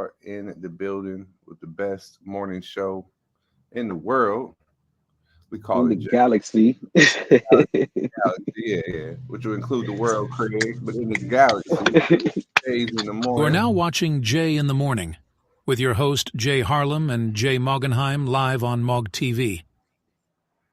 are in the building with the best morning show in the world. We call In the it galaxy. Galaxy, yeah. Which will include the world, Craig, but in the galaxy, days in the You are morning. now watching Jay in the Morning with your host Jay Harlem and Jay Moggenheim live on Mog TV.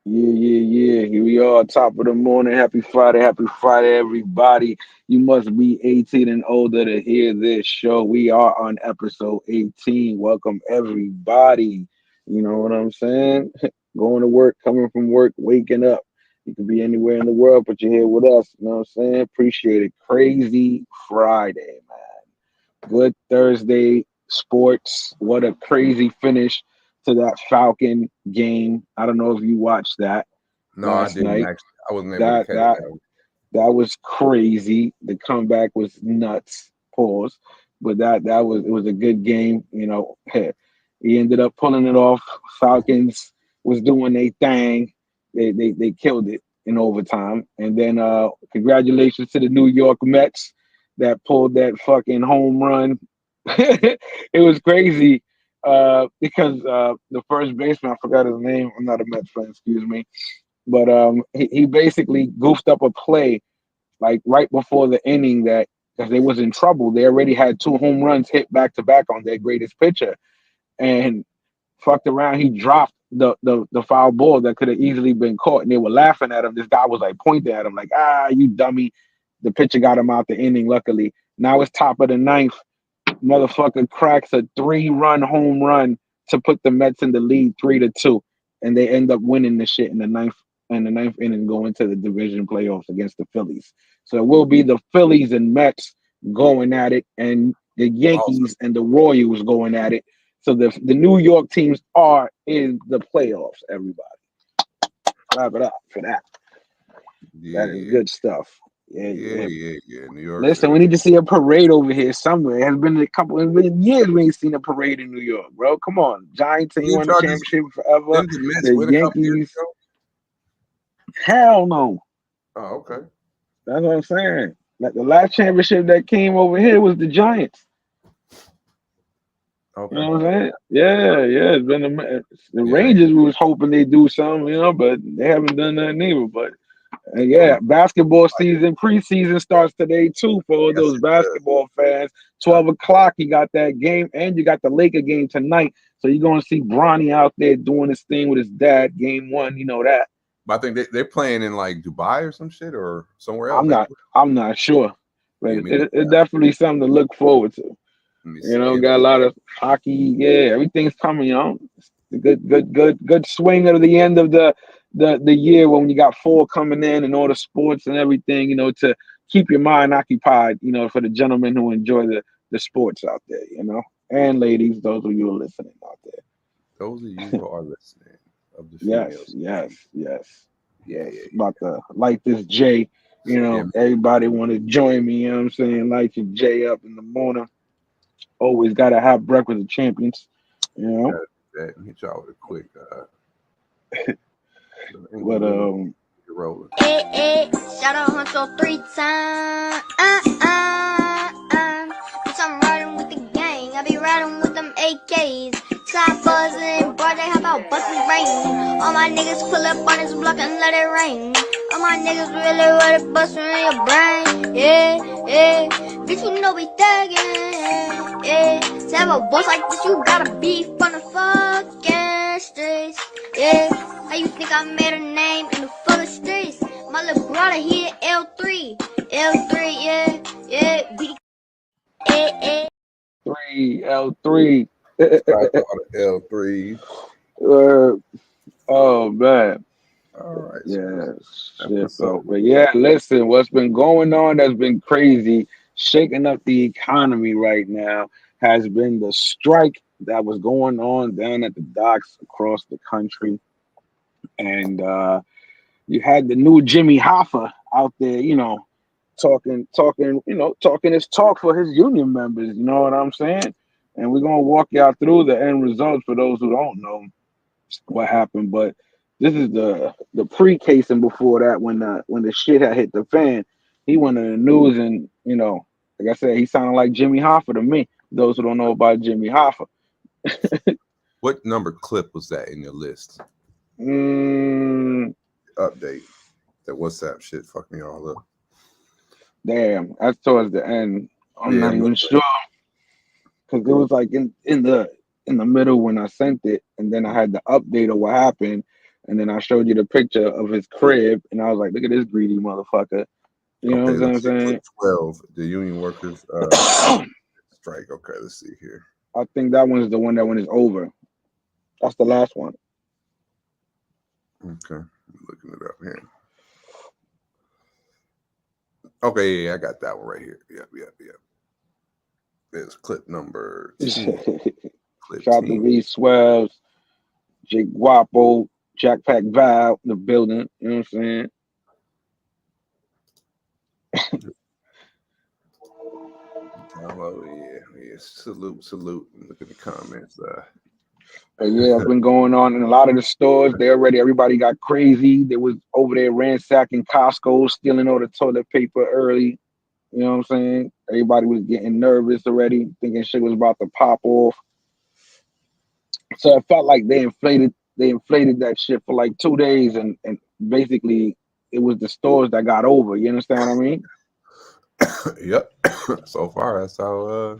Yeah. Here we are, top of the morning. Happy Friday, everybody. You must be 18 and older to hear this show. We are on episode 18. Welcome, everybody. You know what I'm saying? Going to work, coming from work, waking up. You could be anywhere in the world, but you're here with us. You know what I'm saying? Appreciate it. Crazy Friday, man. Good Thursday sports. What a crazy finish to that Falcon game. I don't know if you watched that No, I last didn't night. actually. I wasn't able to That catch that that one. that was crazy. The comeback was nuts. Pause. But that was a good game. You know, he ended up pulling it off. Falcons was doing their thing. They killed it in overtime. And then congratulations to the New York Mets that pulled that fucking home run. It was crazy because the first baseman, I forgot his name. I'm not a Mets fan, excuse me. But he basically goofed up a play like right before the inning that because they was in trouble. They already had two home runs hit back to back on their greatest pitcher, and fucked around. He dropped the foul ball that could have easily been caught, and they were laughing at him. This guy was like pointing at him like, "Ah, you dummy!" The pitcher got him out the inning. Luckily, now it's top of the ninth. Motherfucker cracks a three-run home run to put the Mets in the lead 3-2, and they end up winning the shit in the ninth inning, going to the division playoffs against the Phillies. So it will be the Phillies and Mets going at it, and the Awesome. Yankees and the Royals going at it. So the New York teams are in the playoffs. Everybody, clap it up for that. Yeah, That is yeah, good stuff. Yeah. yeah. New York's Listen, we need to see a parade over here somewhere. It's been years we ain't seen a parade in New York, bro. Come on. Giants ain't didn't won the y'all just championship forever. didn't the Mets The win a couple years Yankees, ago? hell no. Oh, okay. That's what I'm saying. Like the last championship that came over here was the Giants. You Okay. know what I'm saying? Yeah. It's been the Yeah, Rangers. We was hoping they do something, but they haven't done nothing either. But I'm yeah, basketball season, preseason starts today too for all yes those it does. basketball fans. I, 12 o'clock, you got that game, and you got the Laker game tonight. So you're gonna see Bronny out there doing his thing with his dad. Game one, you know that. but I think they're playing in like Dubai or some shit or somewhere else, I'm ain't not, I'm not sure, but they? Yeah, me it neither. definitely something to look forward to. Let me see. Got a lot of hockey. Yeah, everything's coming. The good swing of the end of the year when you got fall coming in and all the sports and everything. To keep your mind occupied. For the gentlemen who enjoy the sports out there. And ladies, those of you who are listening out there. Those of you who are listening of the Yes, female yes, species. yes, Yeah, yes. yeah, About to light this J. yeah. Everybody want to join me. You know what I'm saying? Light your J up in the morning. Always got to have breakfast with champions. You know, That hit y'all with a quick but let me get it rolling. Shout out Huncho 3 times. Bitch, I'm riding with the gang. I be riding with them AKs. Side buzzing, boy, they hop out, bustin' rain. All my niggas pull up on this block and let it rain. All my niggas really ready bustin' in your brain. Yeah. Bitch, you know we thuggin'. Yeah. To have a boss like this, you gotta be from the fucking streets. Yeah. How you think I made a name in the fucking streets? My little brother here, L3. L3, yeah. L3. Shout out to all the L3s. uh, oh man. All right, so Yeah, that's shit, what's up. bro. But yeah, listen, what's been going on that's been crazy, shaking up the economy right now, has been the strike that was going on down at the docks across the country. And you had the new Jimmy Hoffa out there, talking his talk for his union members. You know what I'm saying? And we're gonna walk y'all through the end results for those who don't know what happened. But this is the pre-case, and before that, when the shit had hit the fan, he went in the news, and like I said, he sounded like Jimmy Hoffa to me. Those who don't know about Jimmy Hoffa. What number clip was that in your list? Mm, Update. That WhatsApp shit fucked me all up. damn, that's towards the end. I'm Yeah, not even sure because it was like in the middle when I sent it, and then I had the update of what happened, and then I showed you the picture of his crib, and I was like, "Look at this greedy motherfucker." You know Okay, what I'm let's see. saying? Clip 12. The union workers strike. Okay, let's see here. I think that one's the one that one is over. That's the last one. Okay, I'm looking it up here. Okay, yeah, I got that one right here. Yep. It's clip number 10. Clip Shout out to 10. V Swells, Jake Guapo, Jackpack Val, the building. You know what I'm saying? Oh yeah. Salute. Look at the comments. But yeah, it's been going on in a lot of the stores. Everybody got crazy. They was over there ransacking Costco, stealing all the toilet paper early. You know what I'm saying? Everybody was getting nervous already, thinking shit was about to pop off. So it felt like they inflated that shit for like 2 days, and basically it was the stores that got over. You understand what I mean? Yep. So far, that's how.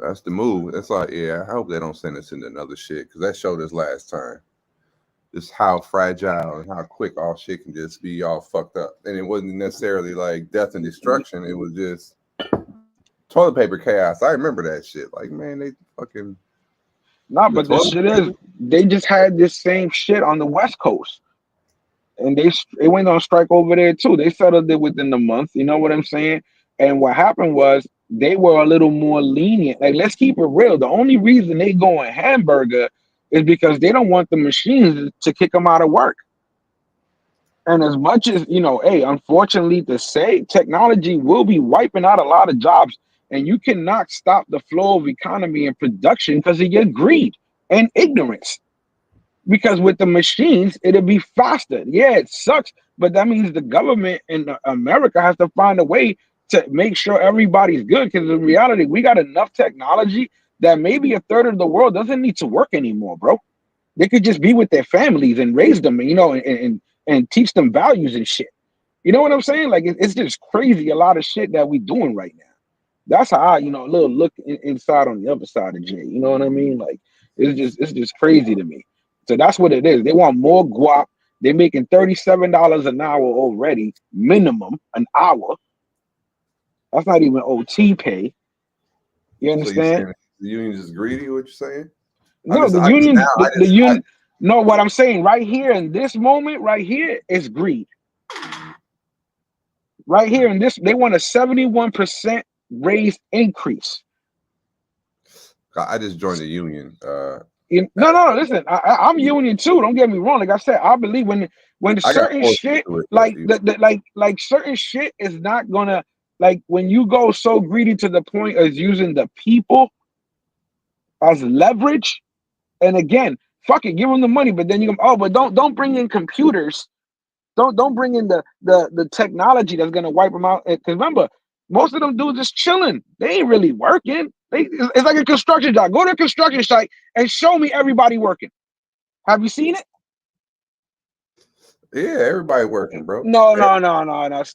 That's the move. That's like, yeah. I hope they don't send us into another shit because that showed us last time. Just how fragile and how quick all shit can just be all fucked up. And it wasn't necessarily like death and destruction. It was just toilet paper chaos. I remember that shit. Like, man, they fucking. Nah, but the shit is, they just had this same shit on the West Coast, and they went on strike over there too. They settled it within the month. You know what I'm saying? And what happened was they were a little more lenient. Like, let's keep it real. The only reason they go in hamburger is because they don't want the machines to kick them out of work. And as much as, hey, unfortunately to say, technology will be wiping out a lot of jobs, and you cannot stop the flow of economy and production because of your greed and ignorance. Because with the machines, it'll be faster. Yeah, it sucks, but that means the government in America has to find a way to make sure everybody's good. Because in reality, we got enough technology that maybe a third of the world doesn't need to work anymore, bro. They could just be with their families and raise them, and teach them values and shit. You know what I'm saying? Like, it's just crazy, a lot of shit that we doing right now. That's how I, a little look inside on the other side of Jay. You know what I mean? Like, it's just crazy to me. So that's what it is. They want more guap. They're making $37 an hour already, minimum an hour. That's not even OT pay. You understand? So the union is greedy, what you're saying? No, the union. No, what I'm saying right here in this moment, right here, is greed. Right here in this, they want a 71% raise increase. I just joined the union. No. Listen, I'm union too. Don't get me wrong. Like I said, I believe when certain shit, like certain shit is not gonna, like, when you go so greedy to the point of using the people as leverage. And again, fuck it, give them the money, but then you go, but don't bring in computers. Don't bring in the technology that's gonna wipe them out. Because remember, most of them dudes just chilling. They ain't really working. It's like a construction job. Go to a construction site and show me everybody working. Have you seen it? Yeah, everybody working, bro. No.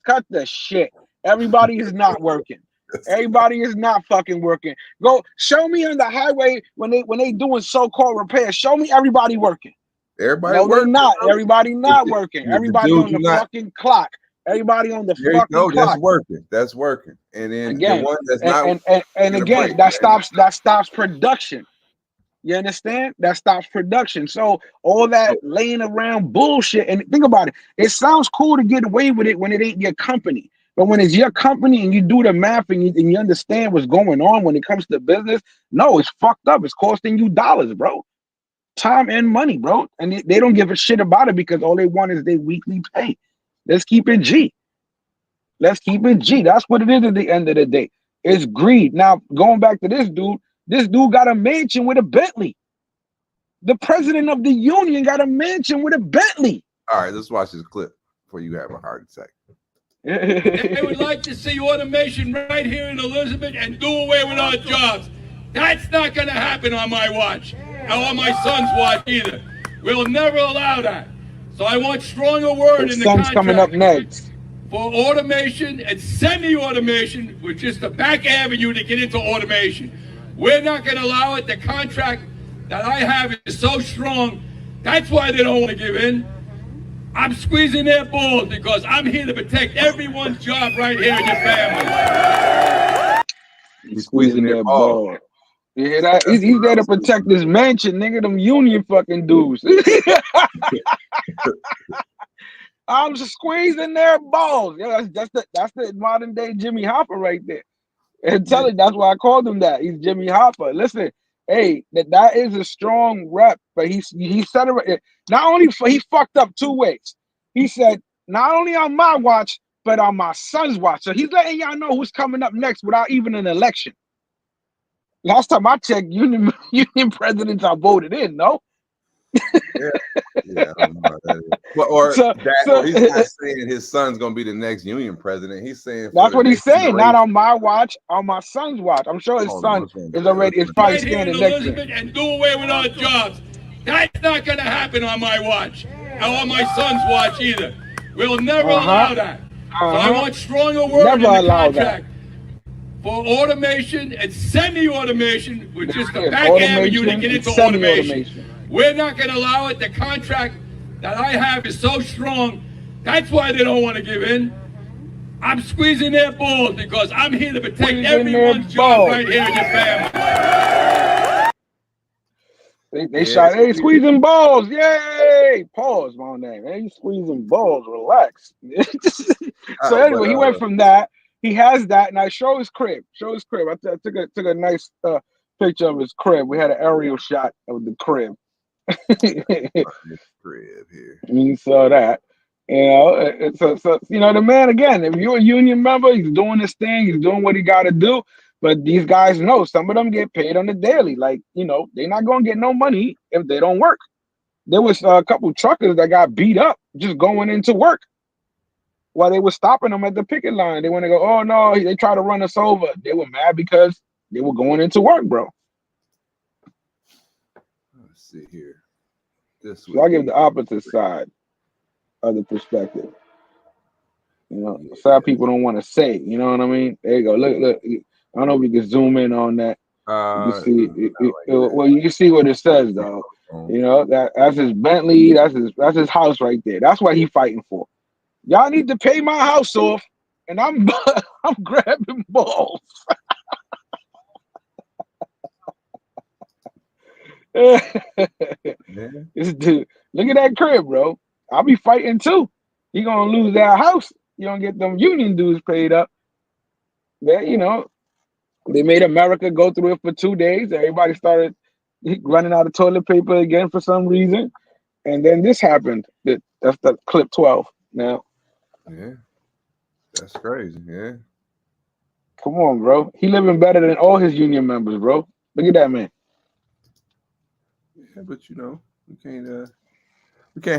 Cut the shit. Everybody is not working. Everybody is not fucking working. Go show me on the highway when they doing so-called repairs. Show me everybody working. Everybody no, working, they're not. bro. Everybody not working. Everybody on the fucking clock. Everybody on the fucking clock. That's working. And then again, the one that's not and again, that stops production. You understand? That stops production. So all that laying around bullshit, and think about it. It sounds cool to get away with it when it ain't your company. But when it's your company and you do the math and you understand what's going on when it comes to business, no, it's fucked up. It's costing you dollars, bro. Time and money, bro. And they don't give a shit about it because all they want is their weekly pay. Let's keep it G. Let's keep it G. That's what it is at the end of the day. It's greed. Now, going back to this dude got a mansion with a Bentley. The president of the union got a mansion with a Bentley. All right, let's watch this clip before you have a heart attack. They would like to see automation right here in Elizabeth and do away with our jobs. That's not going to happen on my watch, or on my son's watch either. We'll never allow that. So I want stronger word His in the son's contract coming up next. for automation and semi-automation, which is the back avenue to get into automation. We're not going to allow it. The contract that I have is so strong. That's why they don't want to give in. I'm squeezing their balls because I'm here to protect everyone's job right here in your family. He's squeezing their ball. You hear that? He's there to protect this mansion, nigga. Them union fucking dudes. I'm just squeezing their balls. Yeah, that's the modern day Jimmy Hoffa right there. And tell it that's why I called him that. He's Jimmy Hoffa. Listen, hey, that is a strong rep, but he said it. Not only he fucked up two ways. He said not only on my watch, but on my son's watch. So he's letting y'all know who's coming up next without even an election. Last time I checked, union presidents are voted in. No. Yeah, I don't know how that is. Well, or he's not saying his son's gonna be the next union president. He's saying that's what he's saying. Not on my watch, on my son's watch. I'm sure his son is already probably standing next to him. And do away with our jobs. That's not going to happen on my watch, or on my son's watch either. We'll never allow that. So I want stronger word in the contract for automation and semi-automation, which is the back avenue to get into automation. We're not going to allow it. The contract that I have is so strong. That's why they don't want to give in. I'm squeezing their balls because I'm here to protect everyone's job right here in your family. They shot, hey, squeezing balls, yay! Pause on that, man. You squeezing balls, relax. So anyway, he went from that. He has that, and I show his crib. I took a nice picture of his crib. We had an aerial shot of the crib. Crib here. You saw that. You know, so you know, the man, again, if you're a union member, he's doing his thing, he's doing what he got to do. But these guys know some of them get paid on the daily. Like, you know, they're not going to get no money if they don't work. There was a couple truckers that got beat up just going into work while they were stopping them at the picket line. They want to go, oh, no, they try to run us over. They were mad because they were going into work, bro. Let's see here. So I give the opposite side of the perspective. You know, some people don't want to say, you know what I mean? There you go. Look. I don't know if we can zoom in on that. You see, well, you can see what it says, though. You know, that's his Bentley. That's his house right there. That's what he's fighting for. Y'all need to pay my house off, and I'm grabbing balls. This dude, look at that crib, bro. I'll be fighting too. You gonna lose that house. You don't get them union dues paid up. That, you know. They made America go through it for 2 days. Everybody started running out of toilet paper again for some reason. And then this happened. That's the clip 12 now. Yeah. That's crazy. Yeah. Come on, bro. He living better than all his union members, bro. Look at that man. Yeah, but you know, we can't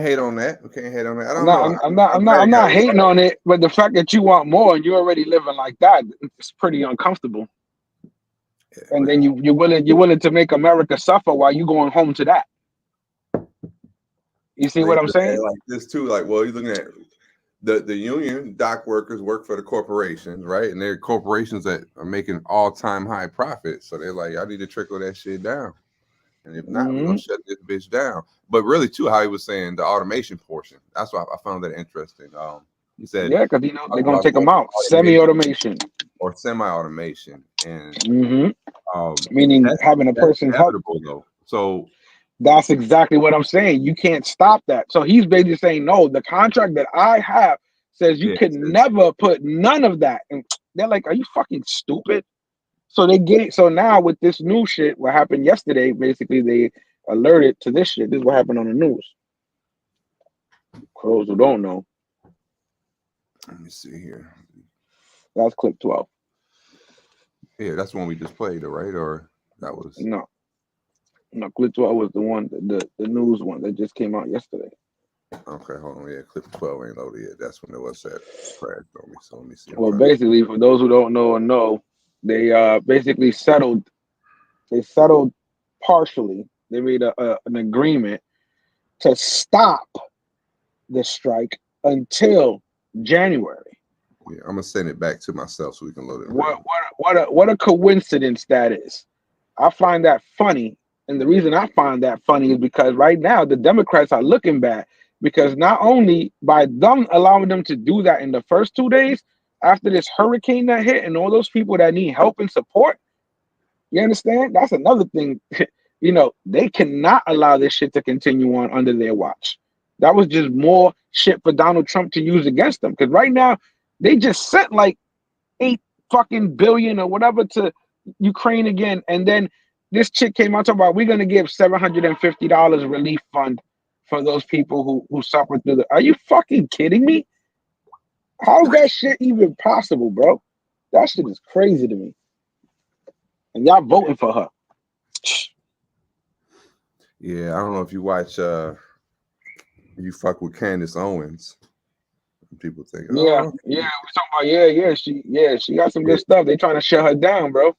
hate on that. We can't hate on that. I'm not hating on it, but the fact that you want more and you're already living like that, it's pretty uncomfortable. Yeah, and then you're willing to make America suffer while you going home to that. You see what I'm saying? Like this too. Like, well, you're looking at the union dock workers work for the corporations, right? And they're corporations that are making all-time high profits. So they're like, I need to trickle that shit down. And if not, we're gonna shut this bitch down. But really, too, how he was saying the automation portion. That's why I found that interesting. He said, yeah, because they're gonna take them out. Semi-automation or semi-automation, and meaning having a person help. Though. So that's exactly what I'm saying. You can't stop that. So he's basically saying, no, the contract that I have says you can never put none of that. And they're like, are you fucking stupid? So they get it. So now with this new shit, what happened yesterday, basically they alerted to this shit. This is what happened on the news. Crows who don't know. Let me see here. That's clip 12. Yeah, that's the one we just played, though, right? Or that was no. Clip 12 was the one, the news one that just came out yesterday. Okay, hold on. Yeah, clip 12 ain't loaded yet. That's when it was that crashed on me. So let me see. Well, basically, for those who don't know or know, they basically settled. They settled partially. They made an agreement to stop the strike until January. Yeah, I'm gonna send it back to myself so we can load it. What a coincidence that is. I find that funny, and the reason I find that funny is because right now the Democrats are looking bad because not only by them allowing them to do that in the first 2 days after this hurricane that hit and all those people that need help and support, you understand? That's another thing. You know, they cannot allow this shit to continue on under their watch. That was just more shit for Donald Trump to use against them. Because right now, they just sent like $8 fucking billion or whatever to Ukraine again. And then this chick came out talking about we're gonna give $750 relief fund for those people who suffered through the. Are you fucking kidding me? How's that shit even possible, bro? That shit is crazy to me. And y'all voting for her. Yeah, I don't know if you watch you fuck with Candace Owens. People think, yeah, we're talking about she got some good stuff. They trying to shut her down, bro.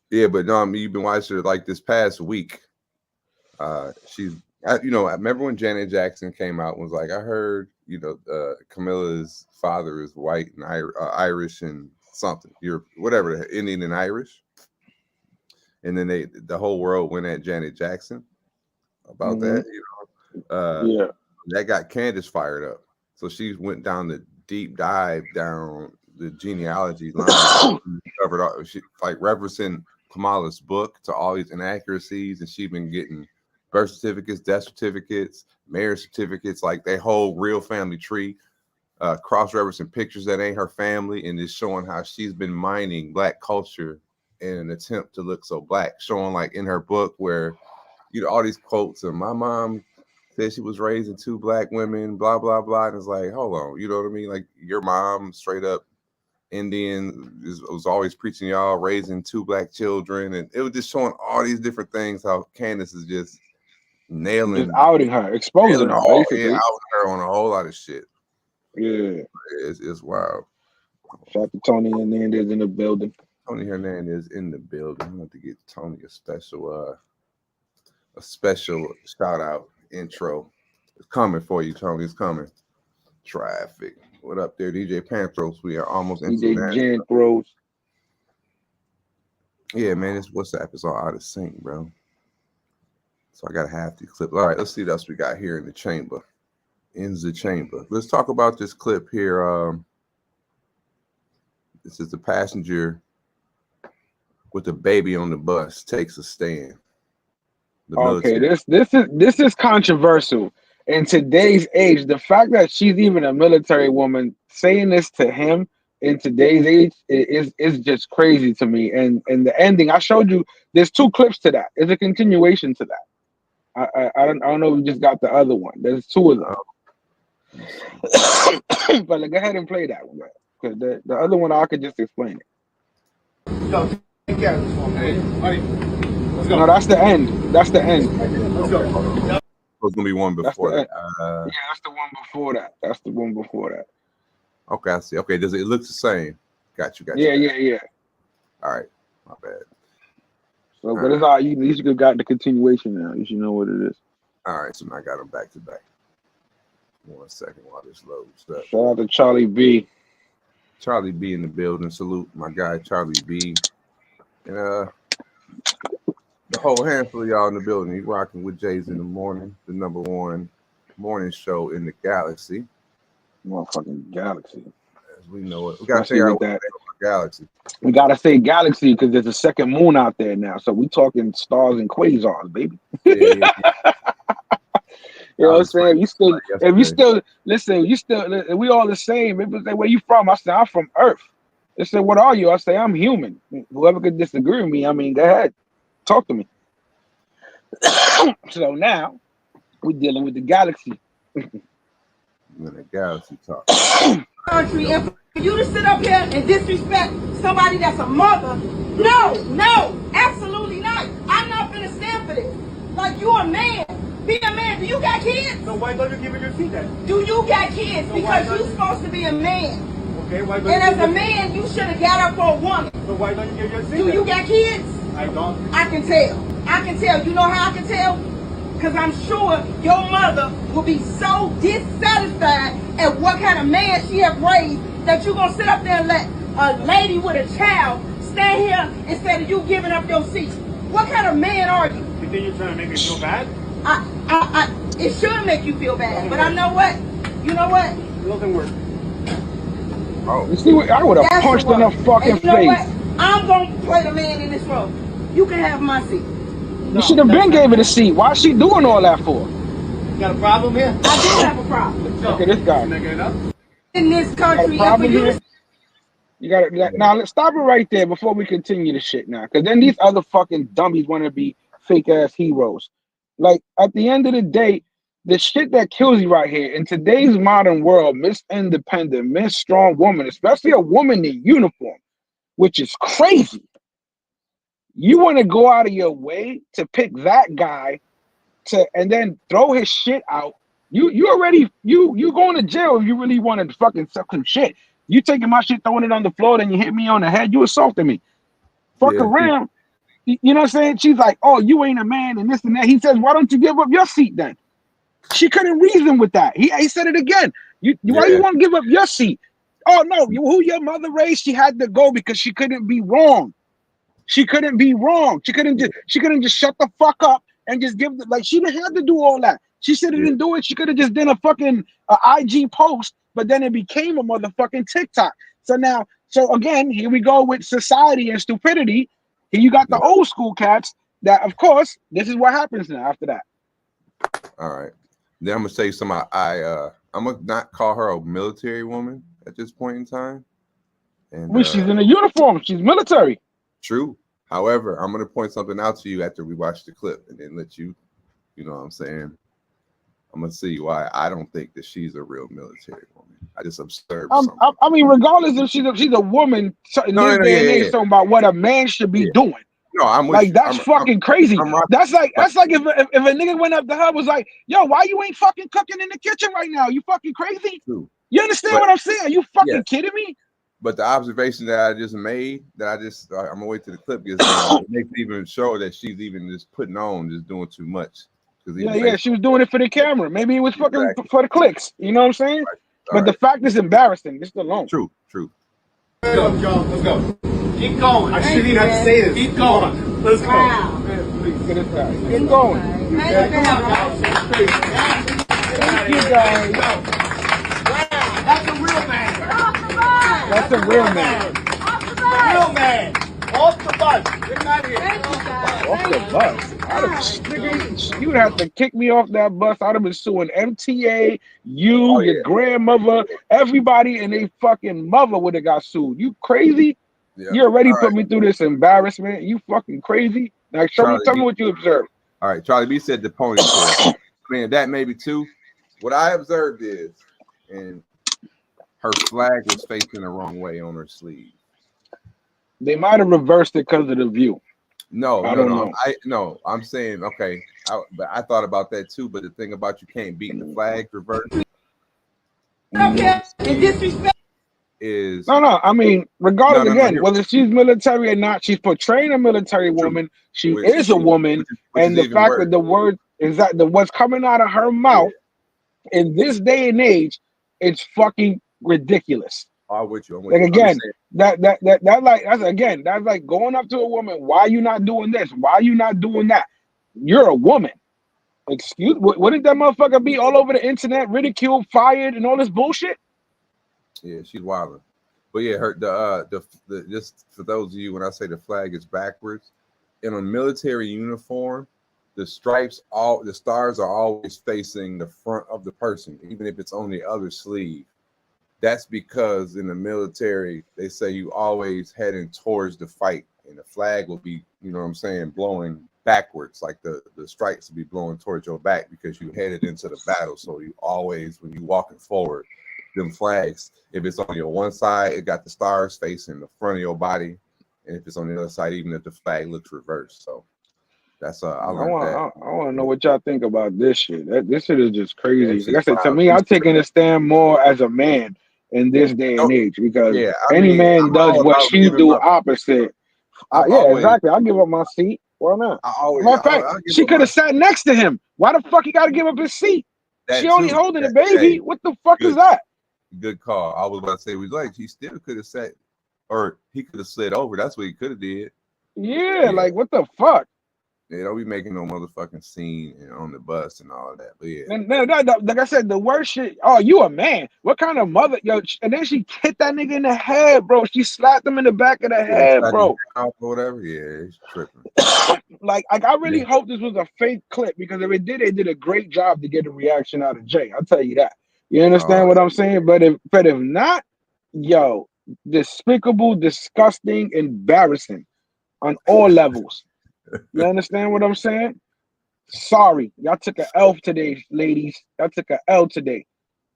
Yeah, but no, I mean, you've been watching her like this past week. She's, I remember when Janet Jackson came out and was like, I heard, Camilla's father is white and Irish and something, you're whatever, Indian and Irish. And then the whole world went at Janet Jackson about that, that got Candace fired up. So she went down the deep dive down the genealogy line, covered all, she like referencing Kamala's book to all these inaccuracies, and she's been getting birth certificates, death certificates, marriage certificates, like their whole real family tree, cross-referencing pictures that ain't her family, and just showing how she's been mining Black culture in an attempt to look so Black, showing like in her book where all these quotes of my mom said she was raising 2 Black women, blah, blah, blah. And it's like, hold on, you know what I mean? Like your mom, straight up Indian, was always preaching y'all raising 2 Black children. And it was just showing all these different things, how Candace is just nailing. Just outing her, exposing her, basically. Yeah, outing her on a whole lot of shit. Yeah. It's wild. Shout out to Tony Hernandez in the building. Tony Hernandez in the building. I'm going to give Tony a special shout out intro. It's coming for you, Tony. It's coming. Traffic. What up there, DJ Panthros? We are almost into DJ Panthros. Yeah, man, this WhatsApp is all out of sync, bro. So I gotta have the clip. All right, let's see what else we got here in the chamber. In the chamber. Let's talk about this clip here. This is the passenger with the baby on the bus takes a stand. Okay, this is controversial in today's age. The fact that she's even a military woman saying this to him in today's age is just crazy to me. And the ending, I showed you. There's 2 clips to that. It's a continuation to that. I don't know if we just got the other one. There's 2 of them. But go ahead and play that one, because the other one I could just explain it. Yo, take care of this one, man. No, that's the end. That's the end. Let's go. There's gonna be one before that. Yeah, that's the one before that. That's the one before that. Okay, I see. Okay, does it look the same? Got you. Yeah. All right, my bad. So, but it's all right. You should have got the continuation now. You should know what it is. All right, so now I got them back to back. 1 second while this loads up. Shout out to Charlie B. Charlie B in the building. Salute my guy Charlie B. And the whole handful of y'all in the building. You rocking with Jays in the morning, the #1 morning show in the galaxy. Motherfucking galaxy. As we know it. We gotta say our galaxy. We gotta say galaxy because there's a second moon out there now. So we talking stars and quasars, baby. Yeah. You know what I'm saying? If we all the same. People say, where you from? I say, I'm from Earth. They say, what are you? I say, I'm human. Whoever could disagree with me, I mean, go ahead. Talk to me. So now we're dealing with the galaxy. The galaxy talk. Country, and for you to sit up here and disrespect somebody that's a mother, no, absolutely not. I'm not gonna stand for this. Like, you a man. Be a man. Do you got kids? So why don't you give her your seat then? Do you got kids? So Because why you're don't- supposed to be a man. Okay, why don't And you as give a her- man, you should have got up for a woman. So why don't you give your seat Do then? you got kids? I don't. I can tell. I can tell. You know how I can tell? Because I'm sure your mother will be so dissatisfied at what kind of man she have raised that you're going to sit up there and let a lady with a child stand here instead of you giving up your seat. What kind of man are you? You think you're trying to make me feel bad? It should make you feel bad. But I know what? You know what? It doesn't work. Oh, You see what I would have That's punched the in her word. fucking And you know face. what? I'm going to play the man in this role. You can have my seat. You should have been gave her the seat. Why is she doing all that for? You got a problem here? I do have a problem. Let's go. Look at this guy. Make it up? In this You got a country, and for problem you here? to You got to now. Let's stop it right there before we continue the shit now, because then these other fucking dummies want to be fake ass heroes. Like at the end of the day, the shit that kills you right here in today's modern world, Miss Independent, Miss Strong Woman, especially a woman in uniform, which is crazy. You want to go out of your way to pick that guy to and then throw his shit out. You already you going to jail if you really want to fucking suck some shit. You taking my shit, throwing it on the floor, then you hit me on the head. You assaulted me. Fuck Yeah. around. You know what I'm saying? She's like, oh, you ain't a man and this and that. He says, why don't you give up your seat then? She couldn't reason with that. He said it again. Why Yeah. you want to give up your seat? Oh no, who your mother raised? She had to go because she couldn't be wrong. She couldn't be wrong. She couldn't just shut the fuck up and just give like she didn't have to do all that. She said it didn't do it. She could have just done a fucking IG post, but then it became a motherfucking TikTok. So again, here we go with society and stupidity. Here you got the old school cats that, of course, this is what happens now after that. all right. Then I'm gonna say something. I'm gonna not call her a military woman at this point in time. And Well, she's in a uniform. She's military. true. However, I'm gonna point something out to you after we watch the clip, and then let you, you know what I'm saying. I'm gonna see why I don't think that she's a real military woman. I just observed something. I mean, regardless if she's a woman in this day and age, talking about what a man should be doing. No, I'm with Like you. that's fucking crazy. That's like if a nigga went up to her was like, yo, why you ain't fucking cooking in the kitchen right now? You fucking crazy? True. You understand what I'm saying? Are you fucking kidding me? But the observation that I just made, I'm gonna wait till the clip gets done. It makes it even show that she's even just putting on, just doing too much. Yeah, she was doing it for the camera. Maybe it was fucking for the clicks. You know what I'm saying? But the fact is embarrassing. Just alone. True. Let's go, Joe. Let's go. Keep going. I shouldn't even have to say this. Keep going. Let's go. Wow. Look at this guy. Keep going. Thank you, guys. Thank you guys. That's a real man. That's a real man. Real man. Off the bus. Get out of here. Thank you, guys. Off the bus. Nigga, you would have to kick me off that bus. I'd have been suing MTA, your grandmother, everybody, and they fucking mother would have got sued. You crazy? Yeah. You already put me through this embarrassment. You fucking crazy? Now tell me what you observed. All right, Charlie B said the ponytail. Man, that maybe too. What I observed is, and her flag was facing the wrong way on her sleeve. They might have reversed it because of the view. No, I don't know. I'm saying okay, but I thought about that too. But the thing about you can't beat the flag reverse Okay. And disrespect. is No. I mean, regardless, No, again, you're- whether she's military or not, she's portraying a military woman. She Which is a woman, which and is the even fact worse. that the word is that what's coming out of her mouth in this day and age, it's fucking ridiculous. I'm with you. Like again, that's like going up to a woman. Why you not doing this? Why you not doing that? You're a woman. Excuse. Wouldn't that motherfucker be all over the internet, ridiculed, fired, and all this bullshit? Yeah, she's wilding. But yeah, the just for those of you, when I say the flag is backwards, in a military uniform, the stars are always facing the front of the person, even if it's on the other sleeve. That's because in the military, they say you always heading towards the fight, and the flag will be, you know what I'm saying, blowing backwards, like the stripes will be blowing towards your back because you headed into the battle. So you always, when you walking forward, them flags, if it's on your one side, it got the stars facing the front of your body, and if it's on the other side, even if the flag looks reversed. So That's I I learned that. want to know what y'all think about this shit. This shit is just crazy. That Like I shit said, to wild. me, I'm taking a stand more as a man in this day and age because Yeah, I any mean, man I'm does all what about she giving do up. opposite. I've Yeah, always, exactly. I'll give up my seat. Why not? Matter of fact, I'll give she up could my have sat next to him. Why the fuck he got to give up his seat? She that only too. holding the That, baby. hey, What the fuck is good, that? good call. I was about to say we like he still could have sat, or he could have slid over. That's what he could have did. Yeah, Yeah, like what the fuck? they don't be making no motherfucking scene on the bus and all that. But yeah, And like I said, the worst shit. Oh, you a man? What kind of mother, yo? And then she hit that nigga in the head, bro. She slapped him in the back of the yeah, head, sat his bro. hand off or whatever. Yeah, it's tripping. Like I really Yeah. hope this was a fake clip because if it did, they did a great job to get a reaction out of Jay. I'll tell you that. You understand what I'm saying? But if not, yo, despicable, disgusting, embarrassing on all levels. You understand what I'm saying? Sorry, y'all took an L today, ladies. Y'all took an L today.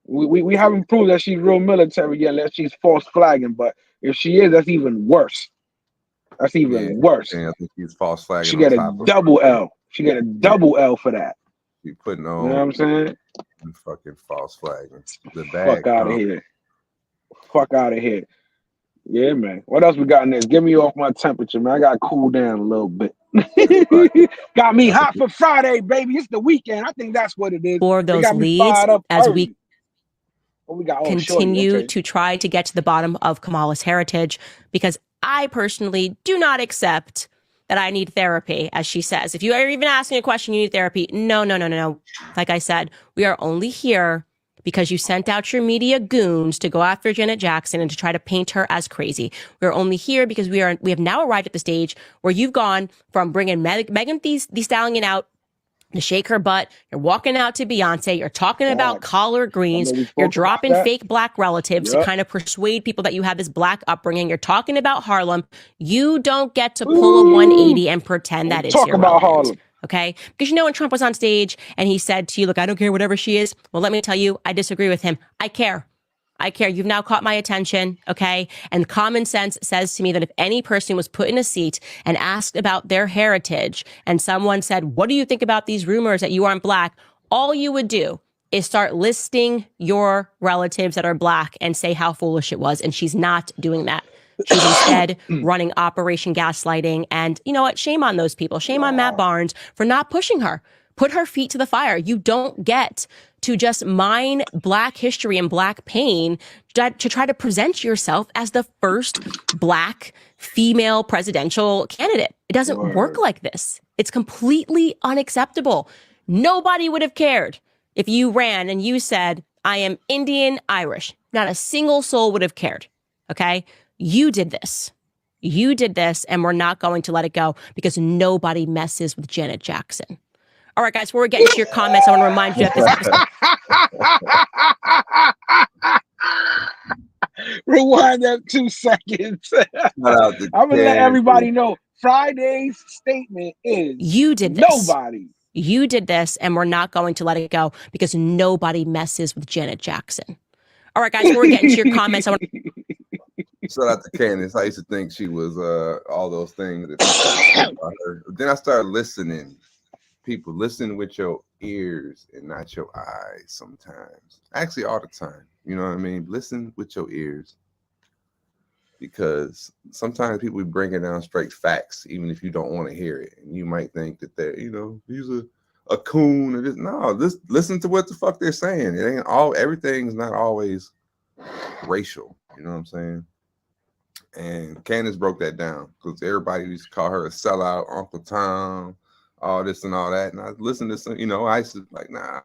We haven't proved that she's real military yet, unless she's false flagging. But if she is, that's even worse. That's even worse. And I think he's false flagging. She on got a top of double it. L. She got a double L for that. He putting on. You know what I'm saying? Fucking false flagging. The bag. Fuck out of here. Fuck out of here. Yeah, man. What else we got in this? Get me off my temperature, man. I got to cool down a little bit. Got me hot for Friday, baby. It's the weekend. I think that's what it is. For those got me leads fired up as early. we What we got? Oh, continue shorty. Okay. to try to get to the bottom of Kamala's heritage, because I personally do not accept that I need therapy, as she says. If you are even asking a question, you need therapy. No. Like I said, we are only here because you sent out your media goons to go after Janet Jackson and to try to paint her as crazy. We're only here because we have now arrived at the stage where you've gone from bringing Megan Thee Stallion out to shake her butt. You're walking out to Beyonce. You're talking about collard greens. You're dropping fake black relatives to kind of persuade people that you have this black upbringing. You're talking about Harlem. You don't get to pull a 180 and pretend that it's irrelevant. Harlem. Okay? Because you know when Trump was on stage and he said to you, look, I don't care whatever she is. Well, let me tell you, I disagree with him. I care. You've now caught my attention, okay? And common sense says to me that if any person was put in a seat and asked about their heritage and someone said, what do you think about these rumors that you aren't black? All you would do is start listing your relatives that are black and say how foolish it was. And she's not doing that. She's instead running Operation Gaslighting. And you know what? Shame on those people. Shame on Matt Barnes for not pushing her. Put her feet to the fire. You don't get to just mine black history and black pain to try to present yourself as the first black female presidential candidate. It doesn't work like this. It's completely unacceptable. Nobody would have cared if you ran and you said, I am Indian Irish. Not a single soul would have cared. Okay? You did this. And we're not going to let it go because nobody messes with Janet Jackson. All right, guys, before we get into your comments, I want to remind you that this episode... Rewind that 2 seconds. I'm going to let everybody know Friday's statement is you did this. Nobody. You did this, and we're not going to let it go because nobody messes with Janet Jackson. All right, guys, before we get into your comments, I want Shout out to Candace. I used to think she was all those things. Then I started listening. People listen with your ears and not your eyes sometimes. Actually, all the time. You know what I mean? Listen with your ears. Because sometimes people be bringing down straight facts, even if you don't want to hear it. And you might think that they're, he's a coon. Or this. No, listen to what the fuck they're saying. It ain't everything's not always racial. You know what I'm saying? And Candace broke that down because everybody used to call her a sellout, Uncle Tom, all this and all that. And I listened to some, I used to like, nah.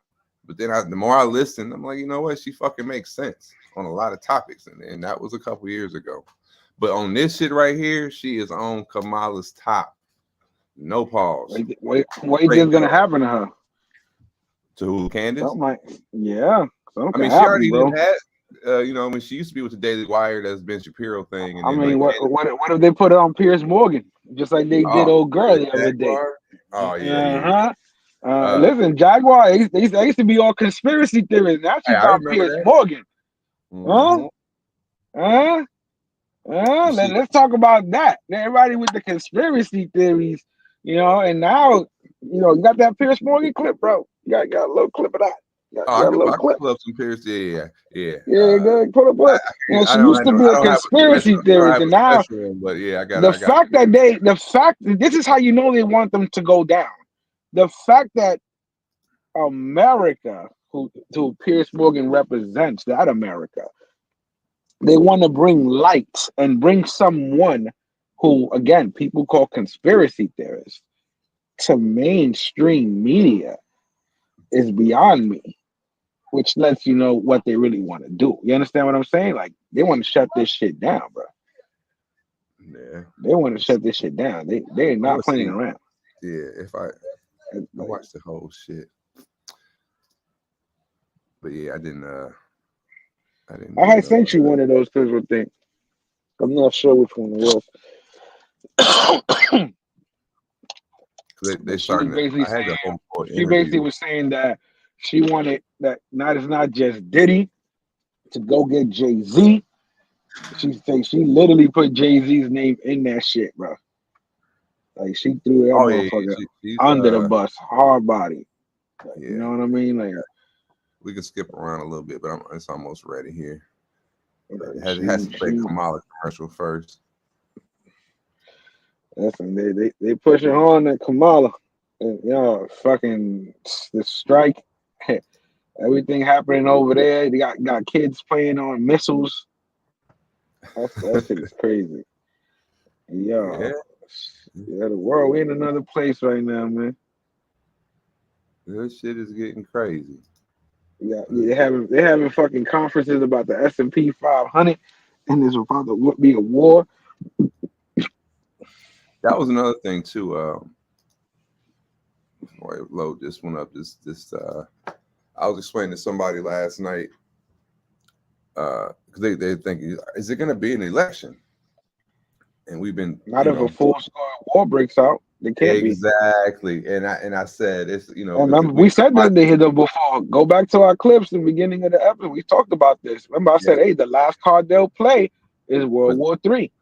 But then the more I listened, I'm like, you know what? She fucking makes sense on a lot of topics. And that was a couple years ago. But on this shit right here, she is on Kamala's top. No pause. What do you think is going to happen to her? To who, Candace? Yeah. I mean, she already had, when she used to be with the Daily Wire, that's Ben Shapiro thing. And I mean, what if they put it on Piers Morgan, just like they did old girl the other day? Oh yeah. Listen, Jaguar. They used to be all conspiracy theories. Now she's on Piers Morgan. Let's talk about that. Everybody with the conspiracy theories. You know, and now, you know, you got that Pierce Morgan clip, bro. You got a little clip of that. I can pull up some Pierce. Yeah. Good. Put up. You know, she used to be a conspiracy theorist, and now, but yeah, the fact that this is how you know they want them to go down. The fact that America, who Pierce Morgan represents, that America, they want to bring light and bring someone who, again, people call conspiracy theorists to mainstream media is beyond me, which lets you know what they really want to do. You understand what I'm saying? Like, they want to shut this shit down, bro. Yeah. They want to shut this shit down. They're not playing around. Yeah, if I watched the whole shit. But yeah, I didn't. I had sent you one of those physical things. I'm not sure which one it was. They started. She basically was saying that she wanted that it's not just Diddy to go get Jay-Z. She literally put Jay-Z's name in that shit, bro. Like, she threw that motherfucker under the bus, hard body. Like, you know what I mean? Like, we can skip around a little bit, but it's almost ready here. It has to play Kamala commercial first. Listen, they pushing on at Kamala, and fucking the strike, everything happening over there. They got kids playing on missiles. That shit is crazy. Yeah, the world, we in another place right now, man. This shit is getting crazy. Yeah, they're having fucking conferences about the S&P 500, and there's about to be a war. That was another thing too. Load this one up. I was explaining to somebody last night because they think, is it going to be an election? And we've been not if a full-scale war breaks out. They can't exactly. And I said it's remember we said that they hit them before. Go back to our clips, the beginning of the episode. We talked about this. Remember, I said, hey, the last card they'll play is World War III.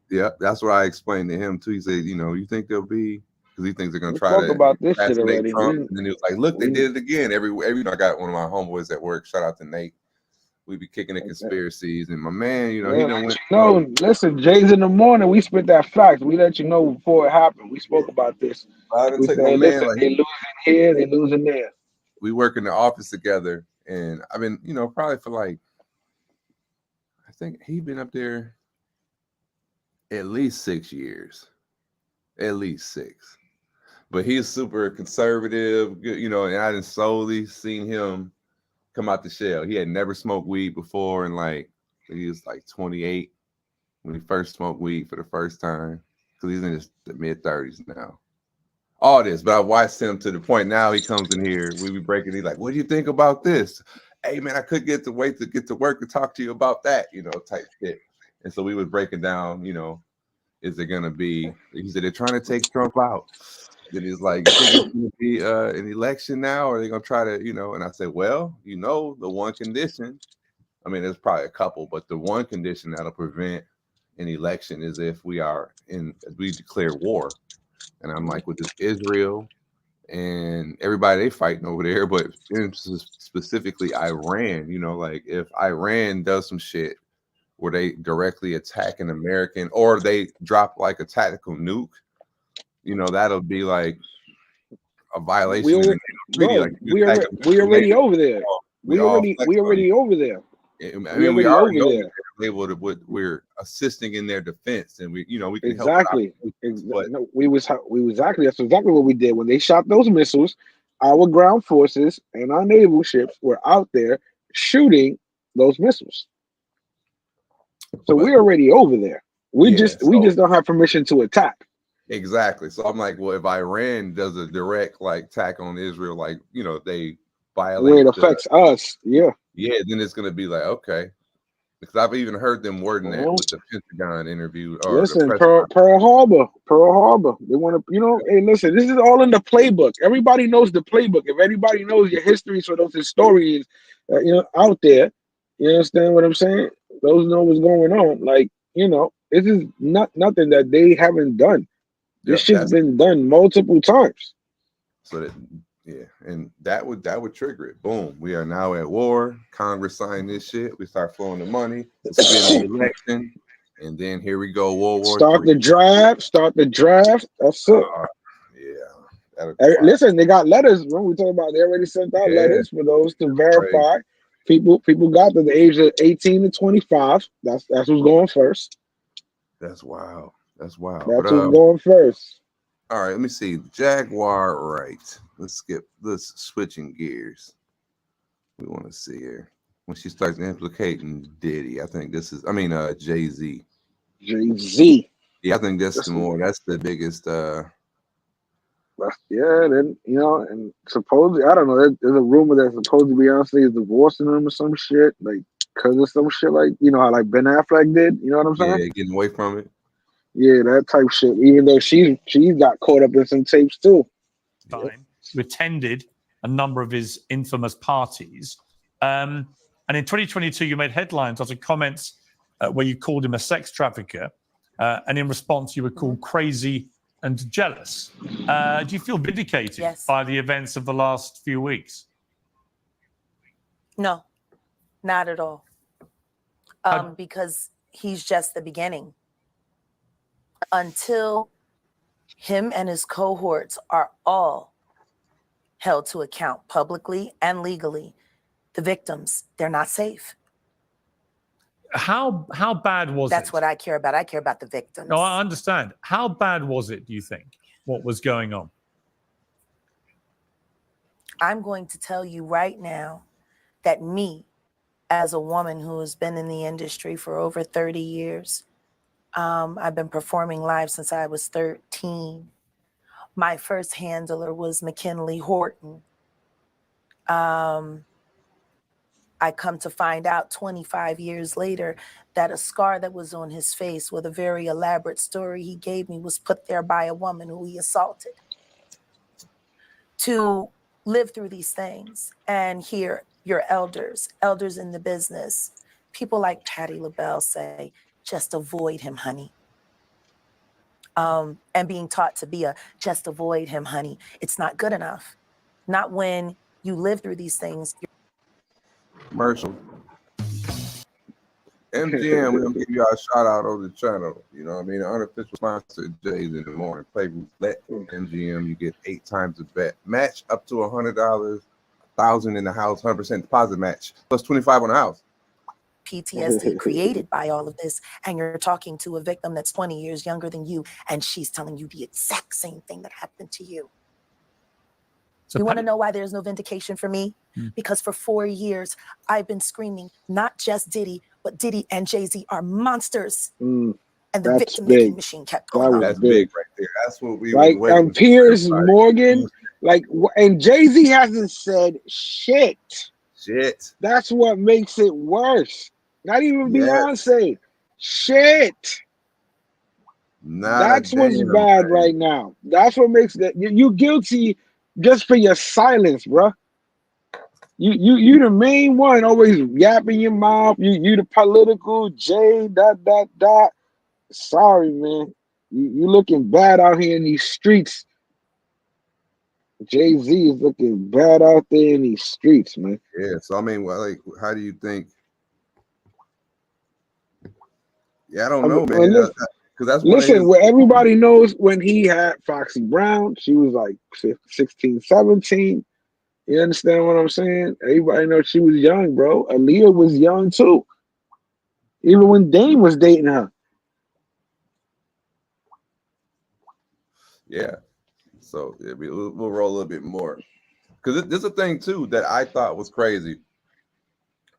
Yeah, that's what I explained to him too. He said, you think they'll be, because he thinks they're gonna try to about this shit already. Trump. And then he was like, look, they did it again. Every I got one of my homeboys at work. Shout out to Nate. We be kicking the conspiracies, and my man, he done listen, Jay's in the morning. We spit that fact. We let you know before it happened. We spoke about this. We said, listen, they losing here, they losing there. We work in the office together, and I've been, probably for I think he been up there at least 6 years, at least 6. But he's super conservative, and I didn't solely seen him come out the shell. He had never smoked weed before, and he was 28 when he first smoked weed for the first time, because he's in his mid-30s now. All this, but I watched him to the point now he comes in here, we be breaking, he's like, what do you think about this? Hey man, I couldn't wait to get to work to talk to you about that, type shit. And so we was breaking down, is it gonna be, he said they're trying to take Trump out. Then he's like, you think it's gonna be an election now, or are they gonna try to, and I said, well, the one condition, I mean, there's probably a couple, but the one condition that'll prevent an election is if we declare war. And I'm like, with this Israel and everybody they fighting over there, but specifically Iran, if Iran does some shit where they directly attack an American, or they drop a tactical nuke, that'll be like a violation. We already over there. We already over there. I mean, we are able to. We're assisting in their defense, and we can exactly. We was exactly. That's exactly what we did when they shot those missiles. Our ground forces and our naval ships were out there shooting those missiles. So we're already over there. We just don't have permission to attack. Exactly. So I'm like, well, if Iran does a direct attack on Israel, they violate where it affects us, then it's gonna be okay. Because I've even heard them wording that with the Pentagon interview. Listen, Pearl Harbor. They want to, hey, listen, this is all in the playbook. Everybody knows the playbook. If anybody knows your history, so those historians, out there, you understand what I'm saying? Those know what's going on. This is not nothing that they haven't done. This shit's been done multiple times. So that, yeah, and that would trigger it. Boom. We are now at war. Congress signed this shit. We start flowing the money. Spin the election, and then here we go. World War Start III. the draft. That's it. Yeah. Listen, they got letters. When we talk about, they already sent out letters for those to verify. People got to the age of 18 to 25. That's who's going first. That's wild. That's who's going first. All right, let me see. Jaguar right. Let's switching gears. We want to see here. When she starts implicating Diddy, I think Jay-Z. Jay-Z. Yeah, I think that's the biggest then and supposedly, I don't know, there's a rumor that supposedly Beyonce is divorcing him or some shit, like because of some shit, like how like Ben Affleck did, you know what I'm saying? Yeah, getting away from it. Yeah, that type shit. Even though she got caught up in some tapes too. You attended a number of his infamous parties. And in 2022, you made headlines after comments where you called him a sex trafficker. And in response, you were called crazy and jealous. Do you feel vindicated by the events of the last few weeks? No, not at all. Because he's just the beginning. Until him and his cohorts are all held to account publicly and legally, the victims, they're not safe. How bad was it? That's what I care about. I care about the victims. No, I understand. How bad was it, do you think, what was going on? I'm going to tell you right now that me, as a woman who has been in the industry for over 30 years, I've been performing live since I was 13. My first handler was McKinley Horton. I come to find out 25 years later that a scar that was on his face with a very elaborate story he gave me was put there by a woman who he assaulted. To live through these things and hear your elders in the business, people like Patti LaBelle say, just avoid him, honey. And being taught to be just avoid him, honey. It's not good enough. Not when you live through these things. Commercial. MGM, we're gonna give y'all a shout out on the channel. You know what I mean? The unofficial sponsor of Jay's in the morning. Play roulette from MGM. You get 8 times the bet. Match up to $100, $1,000 in the house, 100% deposit match, plus 25 on the house. PTSD created by all of this, and you're talking to a victim that's 20 years younger than you, and she's telling you the exact same thing that happened to you. So you want to know why there's no vindication for me? Because for 4 years, I've been screaming, not just Diddy, but Diddy and Jay-Z are monsters. And the victim-making machine kept going. That's big right there. That's what we like Piers Morgan, and Jay-Z hasn't said shit. That's what makes it worse. Not even Beyonce. Shit. That's what's bad right now. That's what makes that you guilty just for your silence, bro. You the main one, always yapping your mouth. You the political J. ... Sorry, man. You looking bad out here in these streets. Jay-Z is looking bad out there in these streets, man. Yeah, so I mean, how do you think? Yeah, I don't know, man. That's where everybody knows when he had Foxy Brown, she was like 16, 17. You understand what I'm saying? Everybody knows she was young, bro. Aaliyah was young too. Even when Dame was dating her. Yeah. So we'll roll a little bit more. Because there's a thing too that I thought was crazy.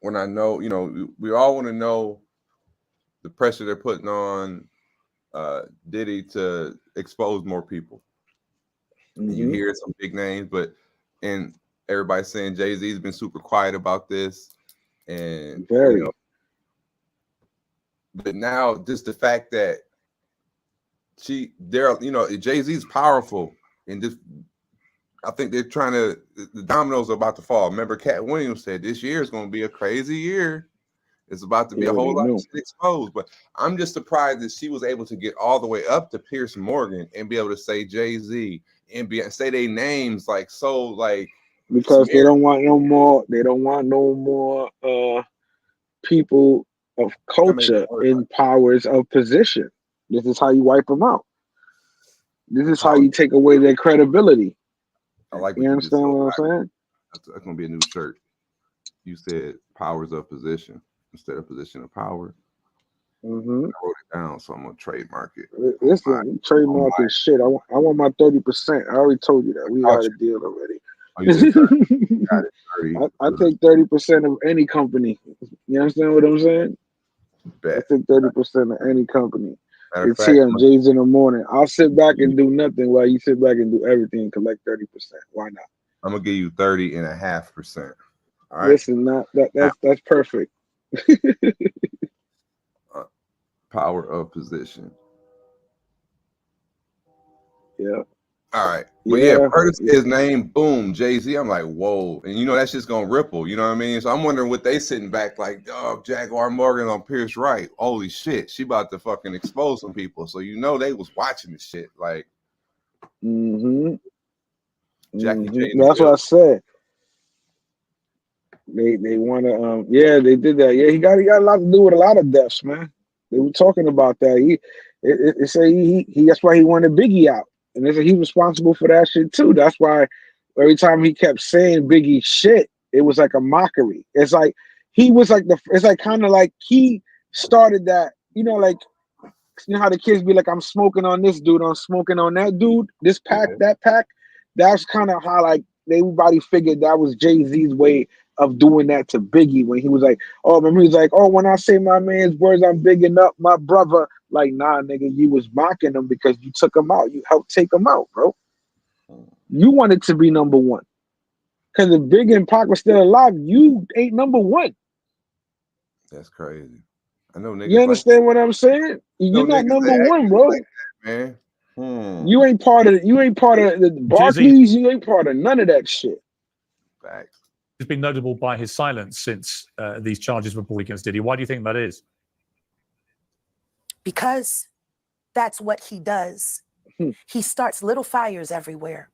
When I know, we all want to know the pressure they're putting on Diddy to expose more people. You hear some big names, and everybody's saying Jay-Z's been super quiet about this, and but now just the fact that Jay-Z's powerful, and just I think they're trying to, the dominoes are about to fall. Remember, Cat Williams said this year is going to be a crazy year. It's about to be a whole lot of shit exposed. But I'm just surprised that she was able to get all the way up to Pierce Morgan and be able to say Jay-Z and say their names like so like because they don't want no more. They don't want no more people of culture in powers of position. This is how you wipe them out. This is how you take away their credibility. I like. You understand what I'm saying? That's gonna be a new shirt. You said powers of position instead of position of power. Mm-hmm. I wrote it down, so I'm gonna trademark it. Listen, trademark this shit. I want my 30%. I already told you that. We had a deal already. Oh, you said 30. Got it, 30. I take 30% of any company. You understand what I'm saying? Bet. I take 30% of any company. Matter It's here on Jay's in the morning. I'll sit back and do nothing while you sit back and do everything and collect 30%. Why not? I'm gonna give you 30.5%. All right. Listen, that's perfect. Power of position. Yeah. All right. But yeah, Curtis, his name, boom, Jay-Z. I'm like, whoa. And you know, that's just gonna ripple, you know what I mean? So I'm wondering what they sitting back like, dog, Jaguar Morgan on Pierce Wright. Holy shit, she about to fucking expose some people. So you know they was watching this shit. Like Jackie J. That's what I said. They wanna they did that. Yeah, he got a lot to do with a lot of deaths, man. They were talking about that. It say he that's why he wanted Biggie out. And they said he was responsible for that shit too. That's why every time he kept saying Biggie shit, it was like a mockery. It's like he was like it's like kind of like he started that, you know, like you know how the kids be like, I'm smoking on this dude, I'm smoking on that dude, this pack, that pack. That's kind of how like everybody figured that was Jay-Z's way of doing that to Biggie when he was like, oh, remember he was like, oh, when I say my man's words, I'm bigging up my brother. Like, nah, nigga, you was mocking him because you took him out. You helped take him out, bro. You wanted to be number one. Because if Big and Pac was still alive, you ain't number one. That's crazy. I know niggas. You understand what I'm saying? You're not number one, bro. Like that, man. You ain't part of the Barclays, you ain't part of none of that shit. Facts. He's been notable by his silence since these charges were brought against Diddy. Why do you think that is? Because that's what he does. He starts little fires everywhere,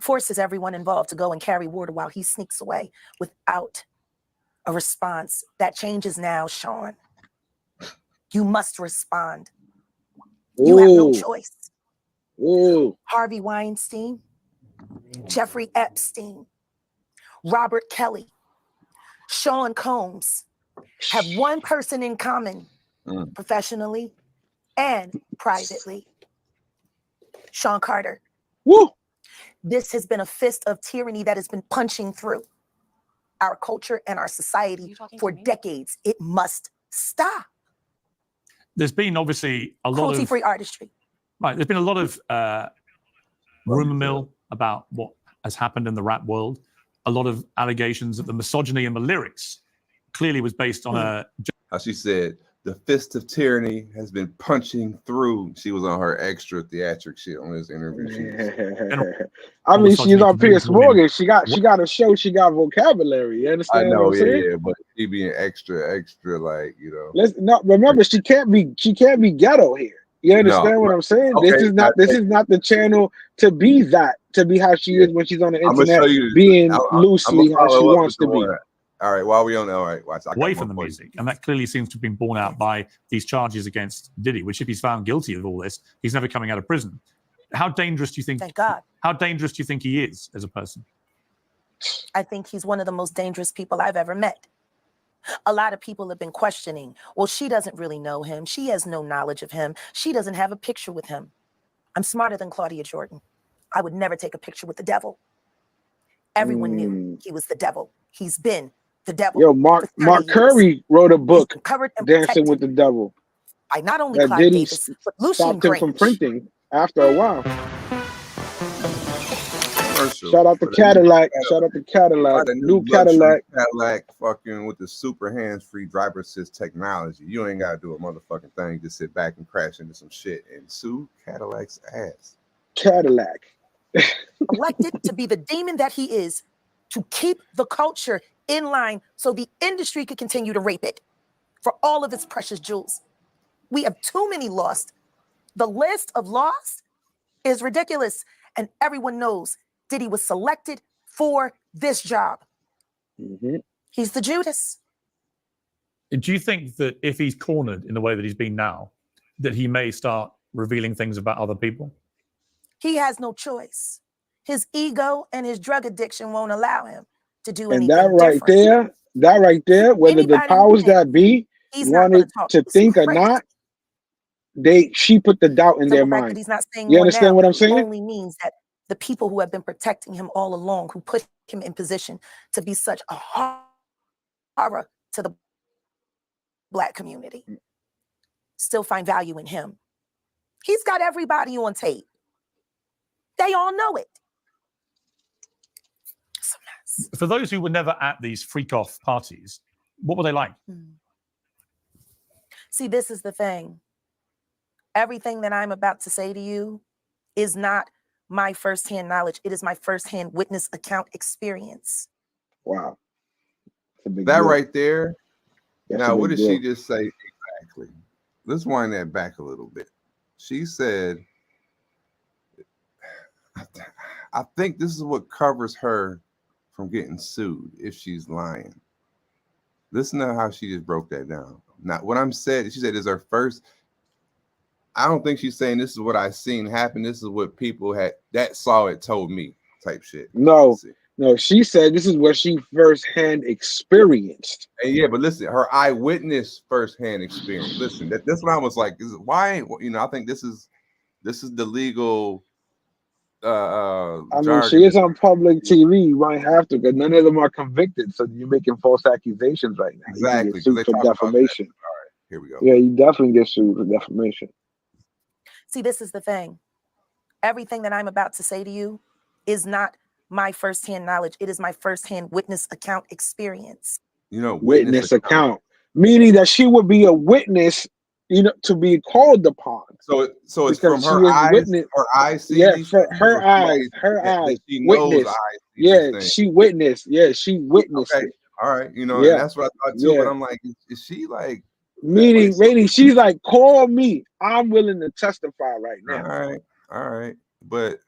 forces everyone involved to go and carry water while he sneaks away without a response. That changes now, Sean. You must respond. You have no choice. Harvey Weinstein, Jeffrey Epstein, Robert Kelly, Sean Combs have one person in common, professionally and privately. Sean Carter. Woo! This has been a fist of tyranny that has been punching through our culture and our society for decades. It must stop. There's been obviously a lot of cruelty-free artistry. Right. There's been a lot of rumor mill about what has happened in the rap world. A lot of allegations that the misogyny in the lyrics clearly was based on how she said, the fist of tyranny has been punching through. She was on her extra theatric shit on this interview. I mean, she's on Pierce Morgan. She got a show. She got vocabulary. You understand? I know, what I'm saying? yeah, but she being extra, like, you know. Remember, she can't be ghetto here. You understand what I'm saying? Okay, this is not the channel to be that, to be how she is when she's on the internet, being loosely how she wants to be. All right, while we on, all right, watch. Away from the music, and that clearly seems to have been borne out by these charges against Diddy. Which, if he's found guilty of all this, he's never coming out of prison. How dangerous do you think? Thank God. How dangerous do you think he is as a person? I think he's one of the most dangerous people I've ever met. A lot of people have been questioning, well, she doesn't really know him. She has no knowledge of him. She doesn't have a picture with him. I'm smarter than Claudia Jordan. I would never take a picture with the devil. Everyone knew he was the devil. He's been the devil. Yo, Mark Curry wrote a book, Dancing with the Devil. By not only Clive Davis, but Lucian Grange. Stopped him from printing after a while. Shout out to Cadillac. Shout out to Cadillac. New Cadillac. Cadillac fucking with the super hands-free driver assist technology. You ain't got to do a motherfucking thing. Just sit back and crash into some shit and sue Cadillac's ass. Cadillac. Elected to be the demon that he is, to keep the culture in line so the industry could continue to rape it. for all of its precious jewels. We have too many lost. The list of lost is ridiculous. And everyone knows Diddy was selected for this job. Mm-hmm. He's the Judas. Do you think that if he's cornered in the way that he's been now, that he may start revealing things about other people? He has no choice. His ego and his drug addiction won't allow him to do And anything different. that right there, whether the powers that be wanted to think or not, she put the doubt in their mind. He's not saying you understand what I'm saying? Only means that the people who have been protecting him all along, who put him in position to be such a horror to the Black community, still find value in him. He's got everybody on tape. They all know it. It's a mess. For those who were never at these freak-off parties, what were they like? See, this is the thing. Everything that I'm about to say to you is not my firsthand knowledge. It is my firsthand witness account experience. Wow. That deal right there. Now, what did she just say exactly? Let's wind that back a little bit. She said, I think this is what covers her from getting sued if she's lying. Listen to how she just broke that down. Now, what I'm saying, she said is her first. I don't think she's saying this is what I seen happen. This is what people that saw it told me type shit. No, she said this is what she firsthand experienced. And yeah, but listen, her eyewitness firsthand experience. Listen, that's what I was like. Why? I think this is the legal. I mean, she is on public TV. You might have to, because none of them are convicted. So you're making false accusations right now. Exactly. You get sued for defamation. All right, here we go. Yeah, you definitely get sued for defamation. See, this is the thing. Everything that I'm about to say to you is not my firsthand knowledge. It is my firsthand witness account experience. Witness account, meaning that she would be a witness, to be called upon. So it's from her eyes. Her eyes see. Yeah, her eyes. She knows eyes. She witnessed. Yeah, she witnessed. Okay. It. All right. And that's what I thought too. But I'm like, is she like? Meaning, she's like, call me. I'm willing to testify right now. All right. But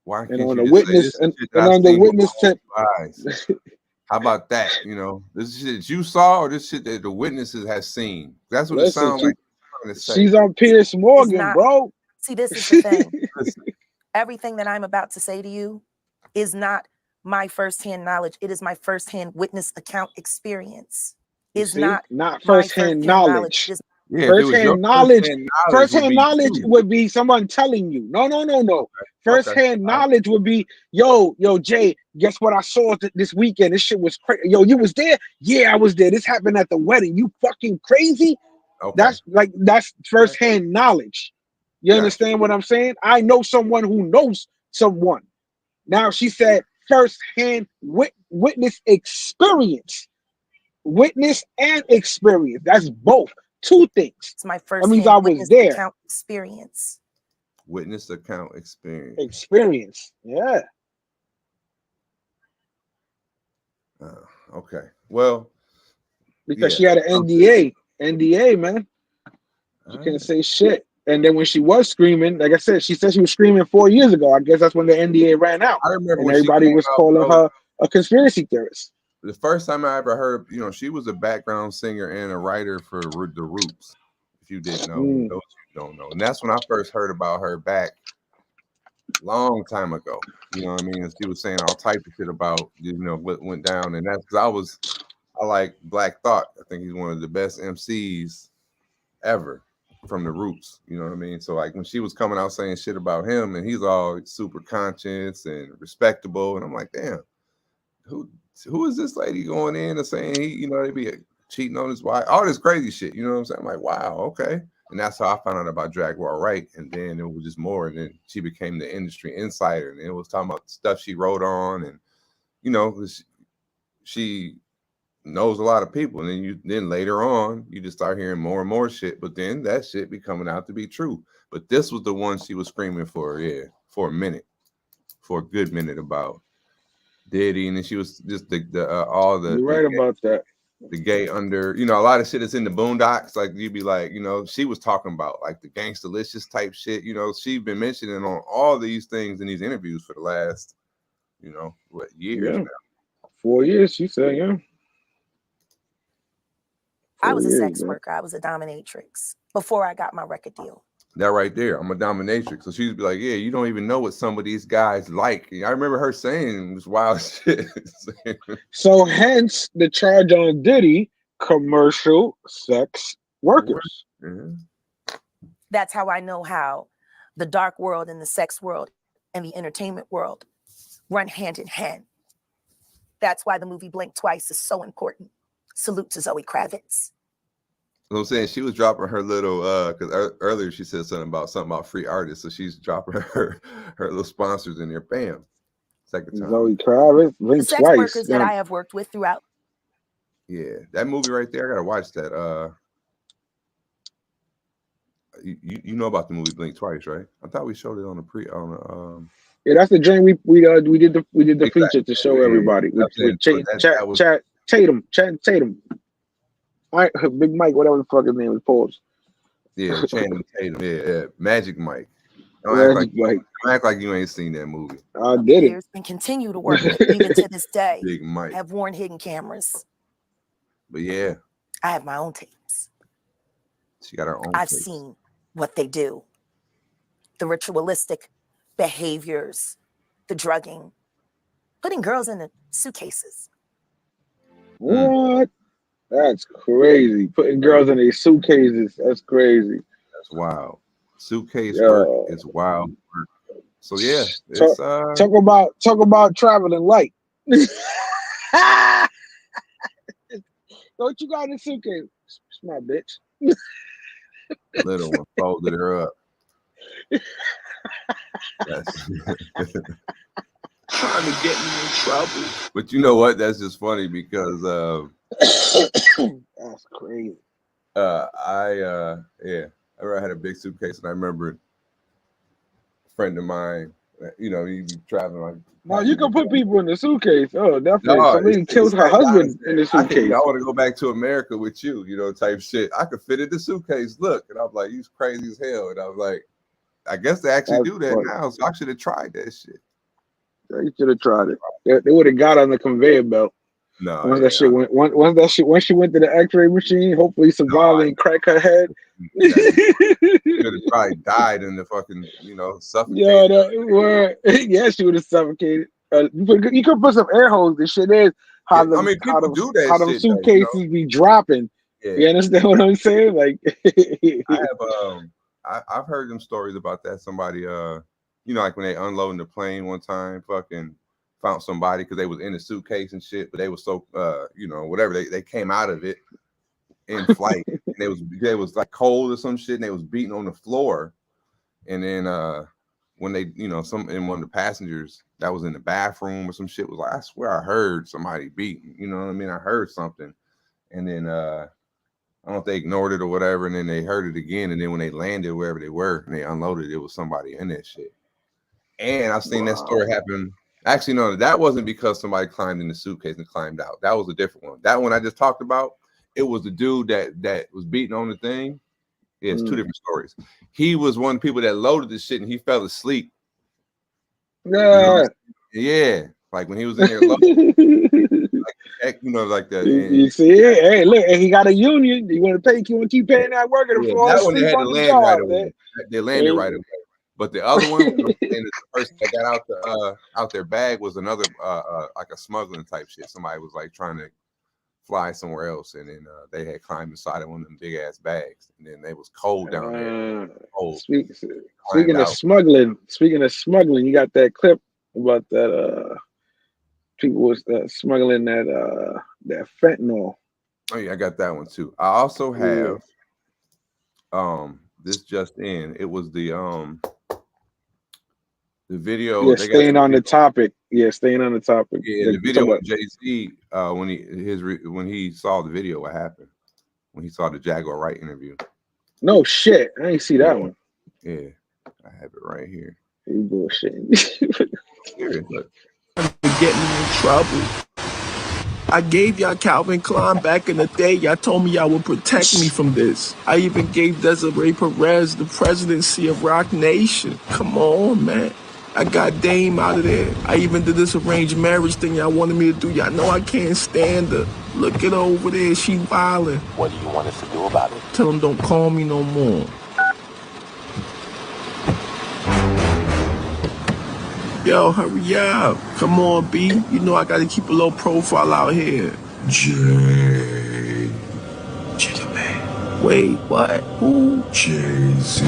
why can't on you the witness and on the witness tip? How about that? This shit that you saw, or this shit that the witnesses have seen. That's what it sounds like. She's on Piers Morgan, bro. See, this is the thing. Everything that I'm about to say to you is not my firsthand knowledge. It is my firsthand witness account experience. Is not firsthand knowledge. Yeah, firsthand knowledge would be someone telling you. No. Firsthand knowledge would be, yo, Jay, guess what I saw this weekend? This shit was crazy. Yo, you was there? Yeah, I was there. This happened at the wedding. You fucking crazy? Okay. That's firsthand knowledge. You understand what I'm saying? I know someone who knows someone. Now she said firsthand witness experience. Witness and experience. That's both. Two things. It's my first. That means I was there. Account experience. Witness account experience. Experience. Yeah. Okay. Well, because she had an NDA. NDA, man. She can't say shit. And then when she was screaming, like I said, she said she was screaming 4 years ago. I guess that's when the NDA ran out. I remember and everybody was calling her a conspiracy theorist. The first time I ever heard, she was a background singer and a writer for The Roots. If you didn't know, those who don't know, and that's when I first heard about her back long time ago. You know what I mean? And she was saying all type of shit about what went down, and that's because I like Black Thought. I think he's one of the best MCs ever from The Roots. You know what I mean? So like when she was coming out saying shit about him, and he's all super conscious and respectable, and I'm like, damn, who is this lady going in and saying they be cheating on his wife, all this crazy shit, you know what I'm saying? I'm like, wow, okay. And that's how I found out about Jaguar Wright. And then it was just more, and then she became the industry insider, and it was talking about the stuff she wrote on, and she knows a lot of people. And then later on you just start hearing more and more shit, but then that shit be coming out to be true. But this was the one she was screaming for a minute, for a good minute, about Diddy, and then she was just all the. You're right about that. the gay under, you know, a lot of shit that's in the Boondocks. Like you'd be like, you know, she was talking about like the Gangstalicious type shit. You know, she's been mentioning on all these things in these interviews for the last, you know, what, years now. 4 years, she said, yeah. I was a sex worker. I was a dominatrix before I got my record deal. That right there, I'm a dominatrix. So she'd be like, yeah, you don't even know what some of these guys like. I remember her saying this wild shit. So hence the charge on Diddy, commercial sex workers. That's how I know how the dark world and the sex world and the entertainment world run hand in hand. That's why the movie Blink Twice is so important. Salute to Zoe Kravitz. I'm saying she was dropping her little because earlier she said something about free artists, so she's dropping her little sponsors in there. Bam, second time. Zoe Kravitz, Blink Sex Twice. workers that I have worked with throughout. Yeah, that movie right there, I gotta watch that. You know about the movie Blink Twice, right? I thought we showed it on the Yeah, that's the dream we did the feature to show everybody with Tatum. Big Mike, whatever the fuck his name was, pause. Yeah, Channing Tatum. Yeah, Magic Mike. Magic Mike. Don't act like you ain't seen that movie. I did it. And continue to work with, even to this day. Big Mike. Have worn hidden cameras. But yeah, I have my own tapes. she got her own. I've tapes. seen what they do, the ritualistic behaviors, the drugging, putting girls in the suitcases. What? That's crazy. Putting girls in their suitcases. That's crazy. That's wild. Suitcase work is wild work. So yeah, it's, talk about traveling light. What you got in the suitcase? It's my bitch. Little one folded her up. Trying to get me in trouble. But you know what? That's just funny because that's crazy. I had a big suitcase, and I remember a friend of mine, you know, he'd be traveling like. No, you can put people in the suitcase. Oh, definitely. Somebody kills her husband in the suitcase. I want to go back to America with you, you know, type shit. I could fit in the suitcase. Look, and I'm like, he's crazy as hell. And I was like, I guess they actually do that now, so I should have tried that shit. Yeah, you should have tried it. They would have got on the conveyor belt. No, once she went to the X-ray machine, hopefully survived and crack her head. Should have probably died in the fucking, you know, suffocated. Yeah, she would have suffocated. You could put some air holes. The shit is how them suitcases be dropping. Yeah. You understand what I'm saying? Like, I've heard them stories about that. Somebody, you know, like when they unloading the plane one time, fucking found somebody because they was in a suitcase and shit, but they was so, you know, whatever. They came out of it in flight, and they was like cold or some shit, and they was beating on the floor. And then when they, you know, one of the passengers that was in the bathroom or some shit was like, I swear I heard somebody beating. You know what I mean? I heard something, and then I don't know if they ignored it or whatever, and then they heard it again, and then when they landed wherever they were and they unloaded, it was somebody in that shit. And I've seen that story happen. Actually, no, that wasn't because somebody climbed in the suitcase and climbed out. That was a different one. That one I just talked about, it was the dude that was beating on the thing. Yeah, it's two different stories. He was one of the people that loaded the shit and he fell asleep. Yeah. Yeah. Like when he was in there loading, like, you know, like that. You see it? Hey, look, he got a union. You want to pay? You want to keep paying that worker to fall asleep they had on to the land job, right away. They landed right away. But the other one, and the person that got out their bag was another like a smuggling type shit. Somebody was like trying to fly somewhere else, and then they had climbed inside of one of them big ass bags, and then they was cold down there. Cold. Speaking of smuggling, you got that clip about that people was smuggling that fentanyl. Oh yeah, I got that one too. I also have this just in. It was the video. Yeah, staying on the topic. Yeah, staying on the topic. Yeah, the video with Jay-Z when he saw the video, what happened when he saw the Jaguar Wright interview. No shit, I ain't see that one. Yeah, I have it right here. You bullshitting. Here it is. I'm getting in trouble. I gave y'all Calvin Klein back in the day. Y'all told me y'all would protect me from this. I even gave Desiree Perez the presidency of Rock Nation. Come on, man. I got Dame out of there. I even did this arranged marriage thing y'all wanted me to do. Y'all know I can't stand her. Look at her over there. She wildin'. What do you want us to do about it? Tell them don't call me no more. Yo, hurry up. Come on, B. You know I gotta keep a low profile out here. Jay. Jigga man. Wait, what? Who? Jay-Z.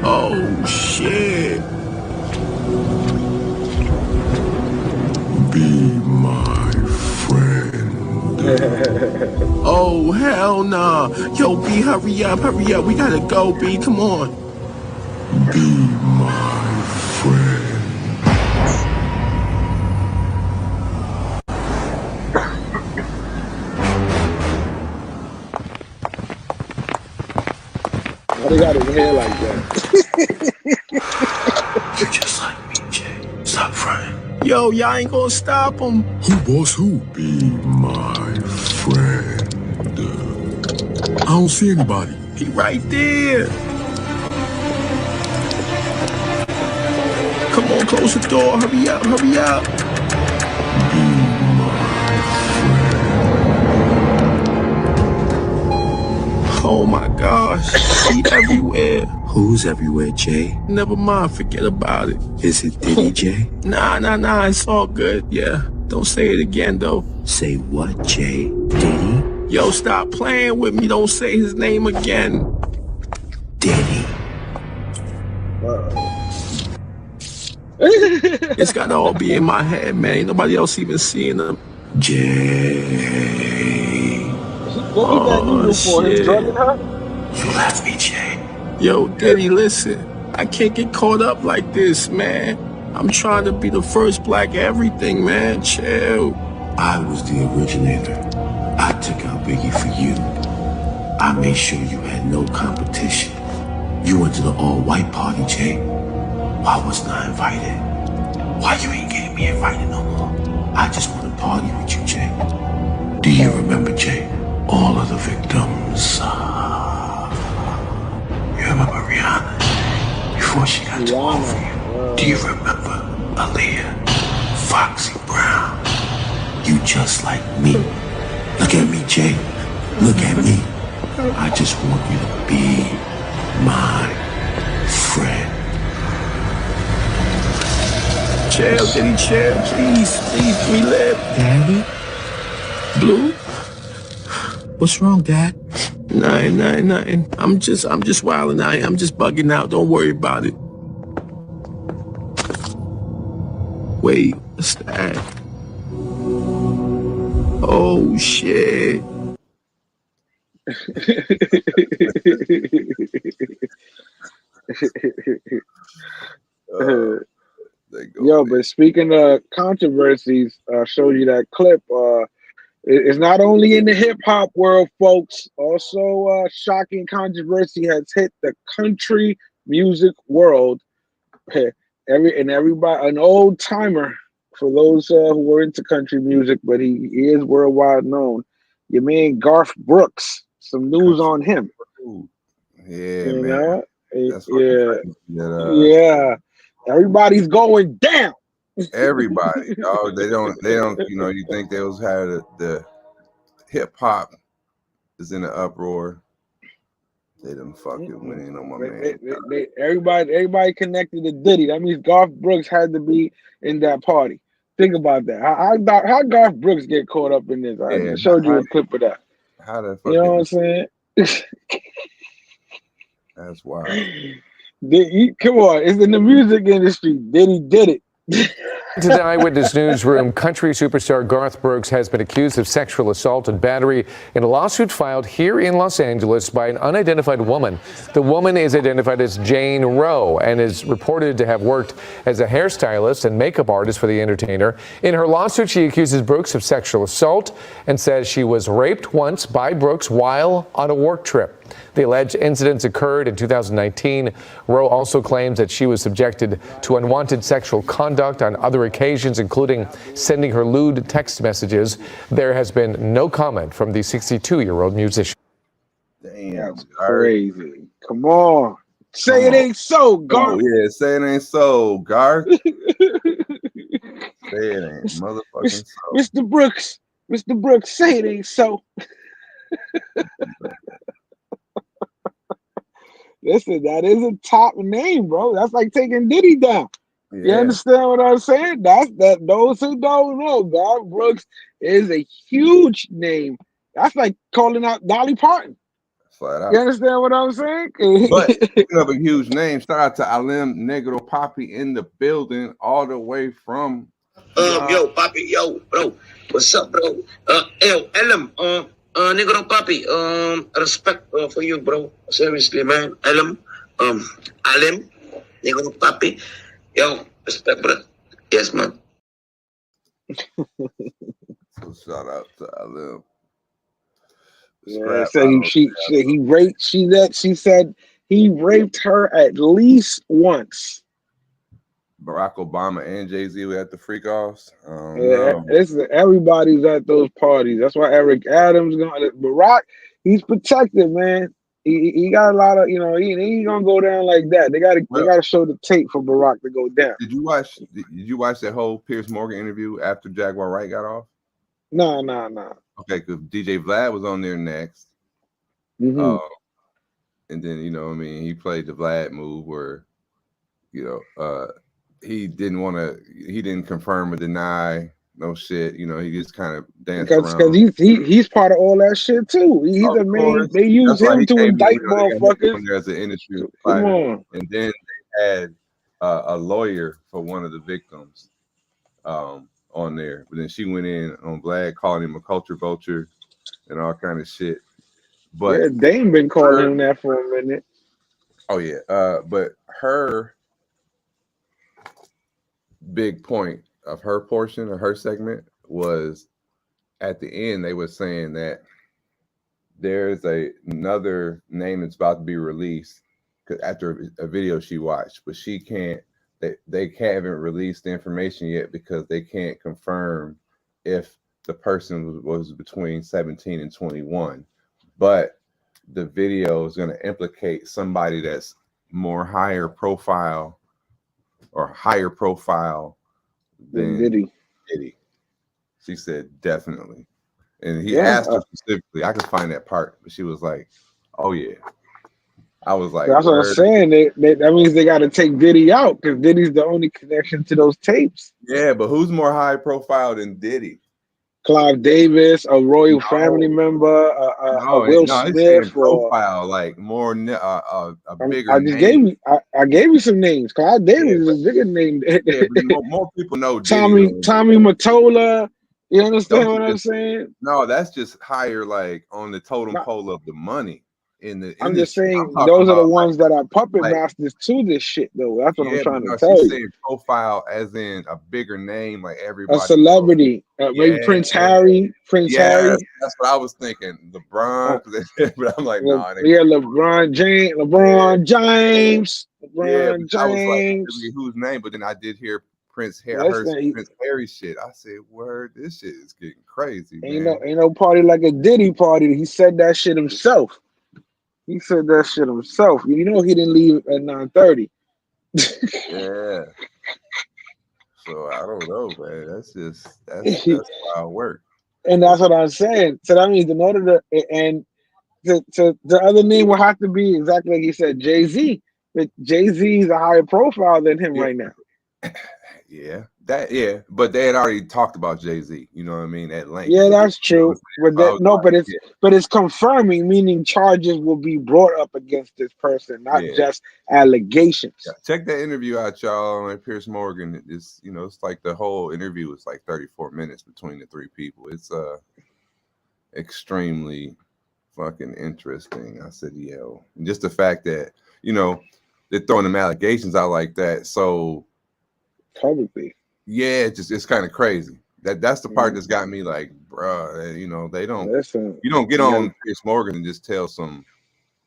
Oh, shit. Be my friend. Oh, hell nah. Yo, B, hurry up, hurry up. We gotta go, B. Come on. Be my friend. Why they got his hair like that? You're just like me, Jay. Stop fronting. Yo, y'all ain't gonna stop him. Who, boss, who? Be my friend. I don't see anybody. He right there. Come on, close the door. Hurry up, hurry up. Be my friend. Oh my gosh, he everywhere. Who's everywhere, Jay? Never mind, forget about it. Is it Diddy, Jay? Nah, it's all good, yeah. Don't say it again, though. Say what, Jay? Diddy? Yo, stop playing with me. Don't say his name again. Diddy. It's gotta all be in my head, man. Ain't nobody else even seeing them. Jay. What was that for? His drugging her? You left me, Jay. Yo, Diddy, listen. I can't get caught up like this, man. I'm trying to be the first black everything, man. Chill. I was the originator. I took out Biggie for you. I made sure you had no competition. You went to the all-white party, Jay. Why wasn't I invited? Why you ain't getting me invited no more? I just want to party with you, Jay. Do you remember, Jay? All of the victims. You remember Rihanna? Before she got too old for you. Do you remember Aaliyah? Foxy Brown? You just like me. Look at me, Jay. Look at me. I just want you to be my friend. Chill, Diddy, chill. Please, we live. Daddy? Blue? What's wrong, Dad? Nothing. I'm just wilding out. I'm just bugging out. Don't worry about it. Wait, what's that? Oh, shit. Yo, but speaking of controversies, I showed you that clip. It's not only in the hip hop world, folks. Also, shocking controversy has hit the country music world. Everybody, an old timer for those who were into country music, but he is worldwide known. Your man Garth Brooks. Some news on him. Yeah, you man. Know? Yeah. Everybody's going down. Everybody. Oh, they don't, you know, you think they was had the hip hop is in the uproar. They done fucking went in on my man. Everybody connected to Diddy. That means Garth Brooks had to be in that party. Think about that. How Garth Brooks get caught up in this? I showed you a clip of that. How the fuck? You know what I'm saying? That's wild. Come on, it's in the music industry. Diddy did it. To the Eyewitness Newsroom, country superstar Garth Brooks has been accused of sexual assault and battery in a lawsuit filed here in Los Angeles by an unidentified woman. The woman is identified as Jane Rowe and is reported to have worked as a hairstylist and makeup artist for the entertainer. In her lawsuit, she accuses Brooks of sexual assault and says she was raped once by Brooks while on a work trip. The alleged incidents occurred in 2019. Rowe also claims that she was subjected to unwanted sexual conduct on other occasions, including sending her lewd text messages. There has been no comment from the 62-year-old musician. Damn, That's crazy. Come on. Say it ain't so, Garth. Oh, yeah, say it ain't so, Garth. Say it ain't motherfucking so. Mr. Brooks, say it ain't so. Listen, that is a top name, bro. That's like taking Diddy down. Yeah. You understand what I'm saying? Those who don't know, Garth Brooks is a huge name. That's like calling out Dolly Parton. Flat out. You understand what I'm saying? But speaking of a huge name, shout out to Alim Negro Papi in the building, all the way from yo, Papi, yo, bro. What's up, bro? Yo, Alim, Negro Papi, respect for you, bro. Seriously, man. Alim, Negro Papi. Yo, respect, bro. Yes, man. So shout out to Alim. Yeah, so she said he raped her at least once. Barack Obama and Jay-Z were at the freak offs. Yeah, everybody's at those parties. That's why Eric Adams going. Barack, he's protected, man. He got a lot of, he ain't gonna go down like that. They gotta show the tape for Barack to go down. Did you watch that whole Piers Morgan interview after Jaguar Wright got off? No. Okay, because DJ Vlad was on there next. Mm-hmm. And then, he played the Vlad move where, he didn't confirm or deny no shit. He just kind of danced around. Because he's part of all that shit too. He's a man. They use him to indict motherfuckers. As an industry Come fighter. on. And then they had a lawyer for one of the victims on there. But then she went in on Vlad, calling him a culture vulture and all kind of shit. But yeah, Dame been calling him that for a minute. Oh yeah. But her big point of her portion of her segment was at the end they were saying that there's another name that's about to be released after a video she watched, but she can't. They haven't released the information yet because they can't confirm if the person was between 17 and 21. But the video is going to implicate somebody that's more higher profile than Diddy. She said definitely. And he asked her specifically. I could find that part, but she was like, "Oh yeah." I was like, that's what I'm saying. That means they got to take Diddy out because Diddy's the only connection to those tapes. Yeah, but who's more high profile than Diddy? Clive Davis, a royal family member, Will Smith, profile like more a bigger. I gave you some names. Clive Davis is a bigger name. Yeah, but more people know Tommy Mottola. You understand what I'm saying? No, that's just higher, like on the totem pole of the money. I'm just saying those are the ones that are puppet masters to this shit, though. That's what I'm trying to tell you. Saying profile as in a bigger name, like everybody. A celebrity, maybe Prince Harry. Harry. That's what I was thinking. LeBron, but I'm like, no. Yeah, LeBron James. I was like, whose name? But then I did hear Prince Harry. Prince Harry shit. I said, word, this shit is getting crazy. Ain't no party like a Diddy party. He said that shit himself. He said that shit himself. He didn't leave at 9:30. Yeah. So I don't know, man. That's how it works. And that's what I'm saying. So that means in order to the other name will have to be exactly like you said, Jay-Z. But Jay-Z is a higher profile than him right now. But they had already talked about Jay-Z, you know what I mean, at length. Yeah, that's true. But it's confirming, meaning charges will be brought up against this person, not just allegations. Yeah. Check that interview out, y'all, on Piers Morgan. It's it's like the whole interview is like 34 minutes between the three people. It's extremely fucking interesting. I said, and just the fact that they're throwing them allegations out like that, so publicly. Yeah, it's kind of crazy. That's the part that's got me like, bruh, they don't. Listen, you don't get on Piers Morgan and just tell some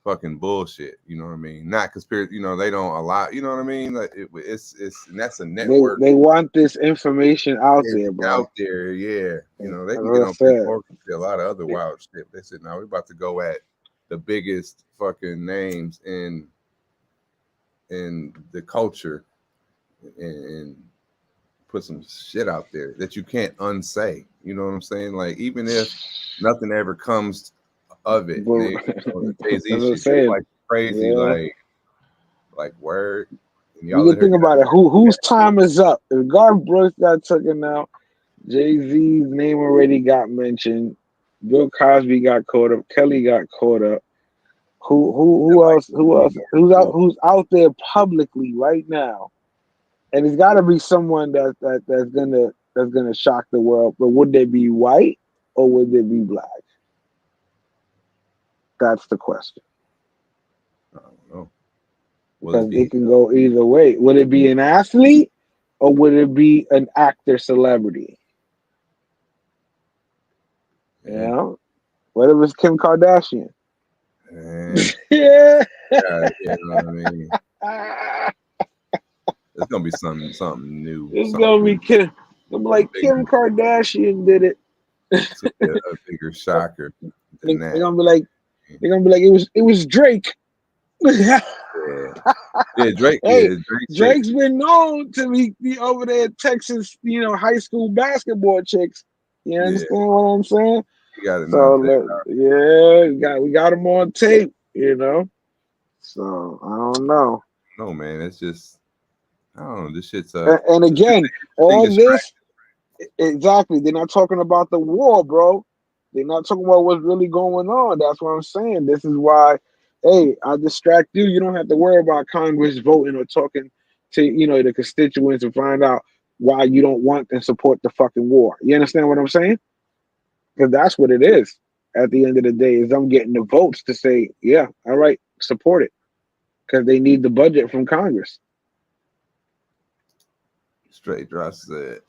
fucking bullshit. You know what I mean? Not conspiracy. You know, they don't allow. You know what I mean? Like it's and that's a network. They want this information out there, bro. Out there, yeah. You know, they can That's get on what I Facebook and see a lot of other wild shit. They said, "Now we're about to go at the biggest fucking names in the culture and put some shit out there that you can't unsay." You know what I'm saying? Like, even if nothing ever comes of it, Bro, Jay-Z shit like crazy, yeah. like word. And You can think about it. Whose time is up? If Garth Brooks got taken out, Jay-Z's name already got mentioned. Bill Cosby got caught up. Kelly got caught up. Who else? Who's out there publicly right now? And it's got to be someone that's gonna shock the world. But would they be white or would they be black? That's the question. I don't know. Because it can go either way. Would it be an athlete or would it be an actor celebrity? You know? What if it's Kim Kardashian? Yeah. You know what I mean? It's gonna be something new. It's gonna be Kim. I'm like, Kim Kardashian did it. A bigger shocker than that. They're gonna be like, it was Drake. Yeah, Drake. Hey, Drake's been known to be over there at Texas, high school basketball chicks. You understand what I'm saying? You got it. So we got him on tape. So I don't know. No, man, it's just I don't know. This shit's and again, all this exactly. They're not talking about the war, bro. They're not talking about what's really going on. That's what I'm saying. This is why. Hey, I'll distract you. You don't have to worry about Congress voting or talking to, the constituents and find out why you don't want and support the fucking war. You understand what I'm saying? Because that's what it is. At the end of the day, is I'm getting the votes to say, yeah, all right, support it. Because they need the budget from Congress. Straight Drop said,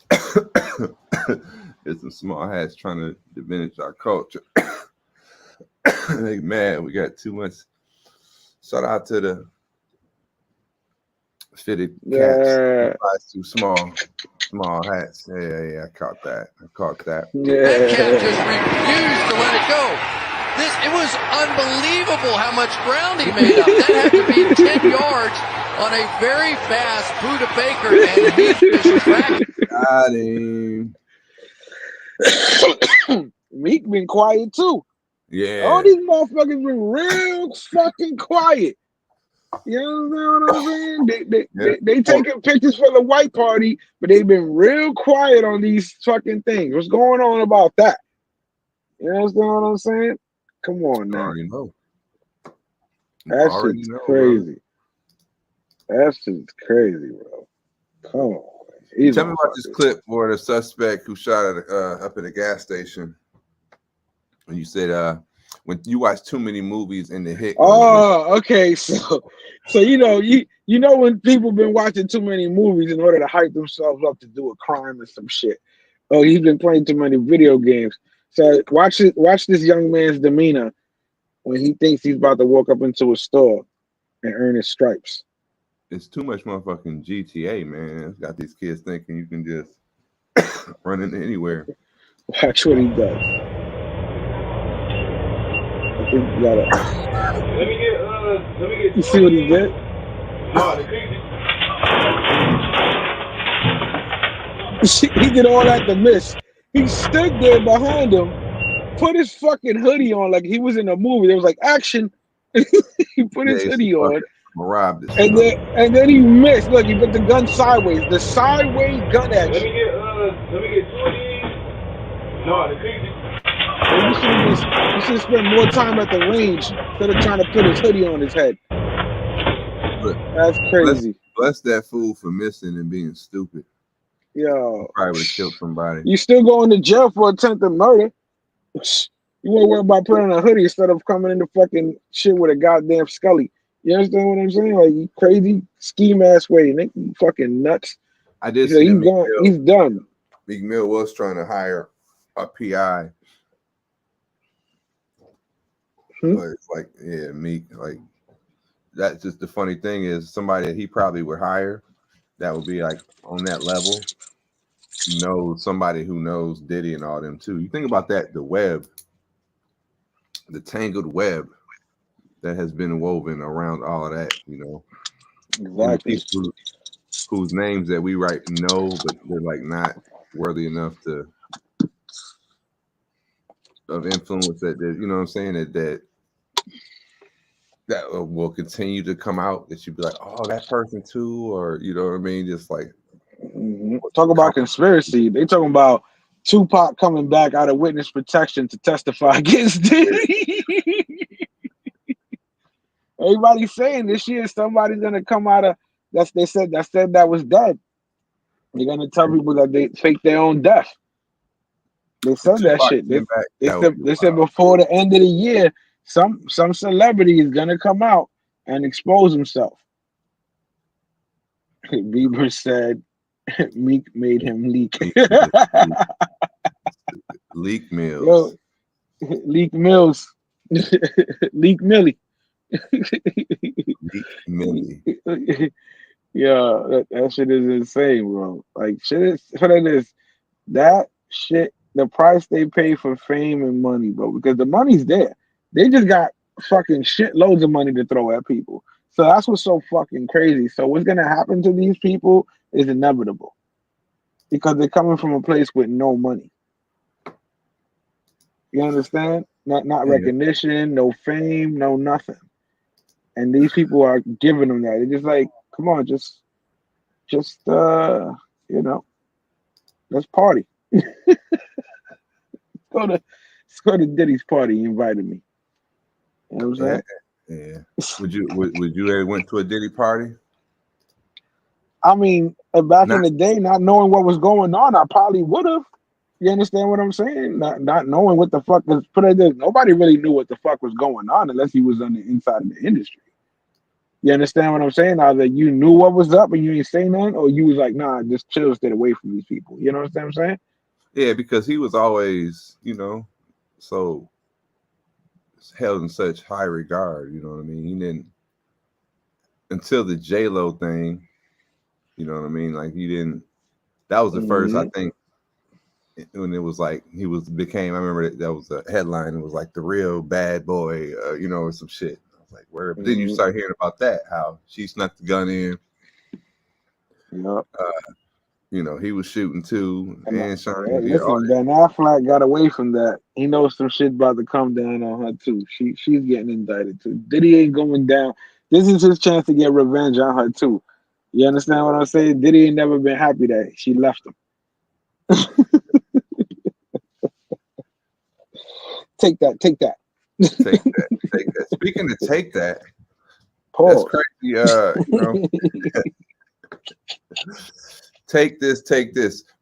there's some small hats trying to diminish our culture. They mad. We got too much. Shout out to the fitted caps. Too small hats. Yeah. I caught that. Yeah. That cat just refused to let it go. It was unbelievable how much ground he made up. That had to be 10 yards on a very fast Buda Baker and Meek just got him. Meek been quiet too. Yeah. All these motherfuckers been real fucking quiet. You know what I'm saying? They taking pictures for the white party, but they've been real quiet on these fucking things. What's going on about that? You understand what I'm saying? Come on now. I already know. That shit's crazy. That shit's crazy, bro. Come on. Tell me about this clip where the suspect who shot at up at a gas station. And you said when you watch too many movies in the hit. Oh, okay. So you know when people been watching too many movies in order to hype themselves up to do a crime or some shit. Oh, he's been playing too many video games. So watch this young man's demeanor when he thinks he's about to walk up into a store and earn his stripes. It's too much motherfucking GTA, man. It's got these kids thinking you can just run into anywhere. Watch what he does. I think you gotta. Let me get. You see what he did? He did all that to miss. He stood there behind him, put his fucking hoodie on like he was in a movie. There was like action. He put his hoodie on. And then he missed. Look, he put the gun sideways. The sideways gun action. Let me get 2 of these. No, the crazy. You should spend more time at the range instead of trying to put his hoodie on his head. That's crazy. Bless that fool for missing and being stupid. Yo, probably would have killed somebody. You still going to jail for attempted murder? You want to worry about putting on a hoodie instead of coming into fucking shit with a goddamn scully. You understand what I'm saying? Like, you crazy scheme ass way, Nick. You fucking nuts. I did. He's gone. He's done. Meek Mill was trying to hire a PI. But it's like, yeah, Meek, like that's just the funny thing is somebody that he probably would hire that would be like on that level knows somebody who knows Diddy and all them too. You think about that, the web, the tangled web that has been woven around all of that, you know. Exactly. And people whose names that we know, but they're like not worthy enough of influence that you know what I'm saying, that will continue to come out, that you'd be like, oh, that person too, or you know what I mean, just like talk about conspiracy. They talking about Tupac coming back out of witness protection to testify against Diddy. Everybody's saying this year somebody's gonna come out of they said that was dead. They're gonna tell people that they faked their own death. They said that shit. They said before the end of the year, some celebrity is gonna come out and expose himself. Bieber said Meek made him leak. Leak Mills. Yo, Leak Mills. Leak Millie. Leak Millie. Yeah, that shit is insane, bro. Like shit is what it is. That shit, the price they pay for fame and money, bro, because the money's there. They just got fucking shitloads of money to throw at people. So that's what's so fucking crazy. So what's gonna happen to these people is inevitable. Because they're coming from a place with no money. You understand? Not recognition, no fame, no nothing. And these people are giving them that. They're just like, come on, just you know, let's party. Let's go to Diddy's party. He invited me. You know what I'm saying? Yeah. Would you ever went to a Diddy party? I mean, back in the day, not knowing what was going on, I probably would have. You understand what I'm saying? Not knowing what the fuck was put it there. Nobody really knew what the fuck was going on unless he was on the inside of the industry. You understand what I'm saying? Either you knew what was up and you ain't saying nothing, or you was like, nah, just chill, stay away from these people. You know what I'm saying? Yeah, because he was always, you know, so held in such high regard. You know what I mean? He didn't until the J-Lo thing. You know what I mean? Like he didn't. That was the first, I think, when it was like I remember that was a headline. It was like the real bad boy, you know, or some shit. I was like, where? But then you start hearing about that, how she snuck the gun in. Yep. You know, he was shooting too. And listen, Ben Affleck got away from that. He knows some shit about to come down on her too. She's getting indicted too. Diddy ain't going down. This is his chance to get revenge on her too. You understand what I'm saying? Diddy ain't never been happy that she left him. Take that. Take that. Speaking of take that, Pause. That's crazy. You know, take this.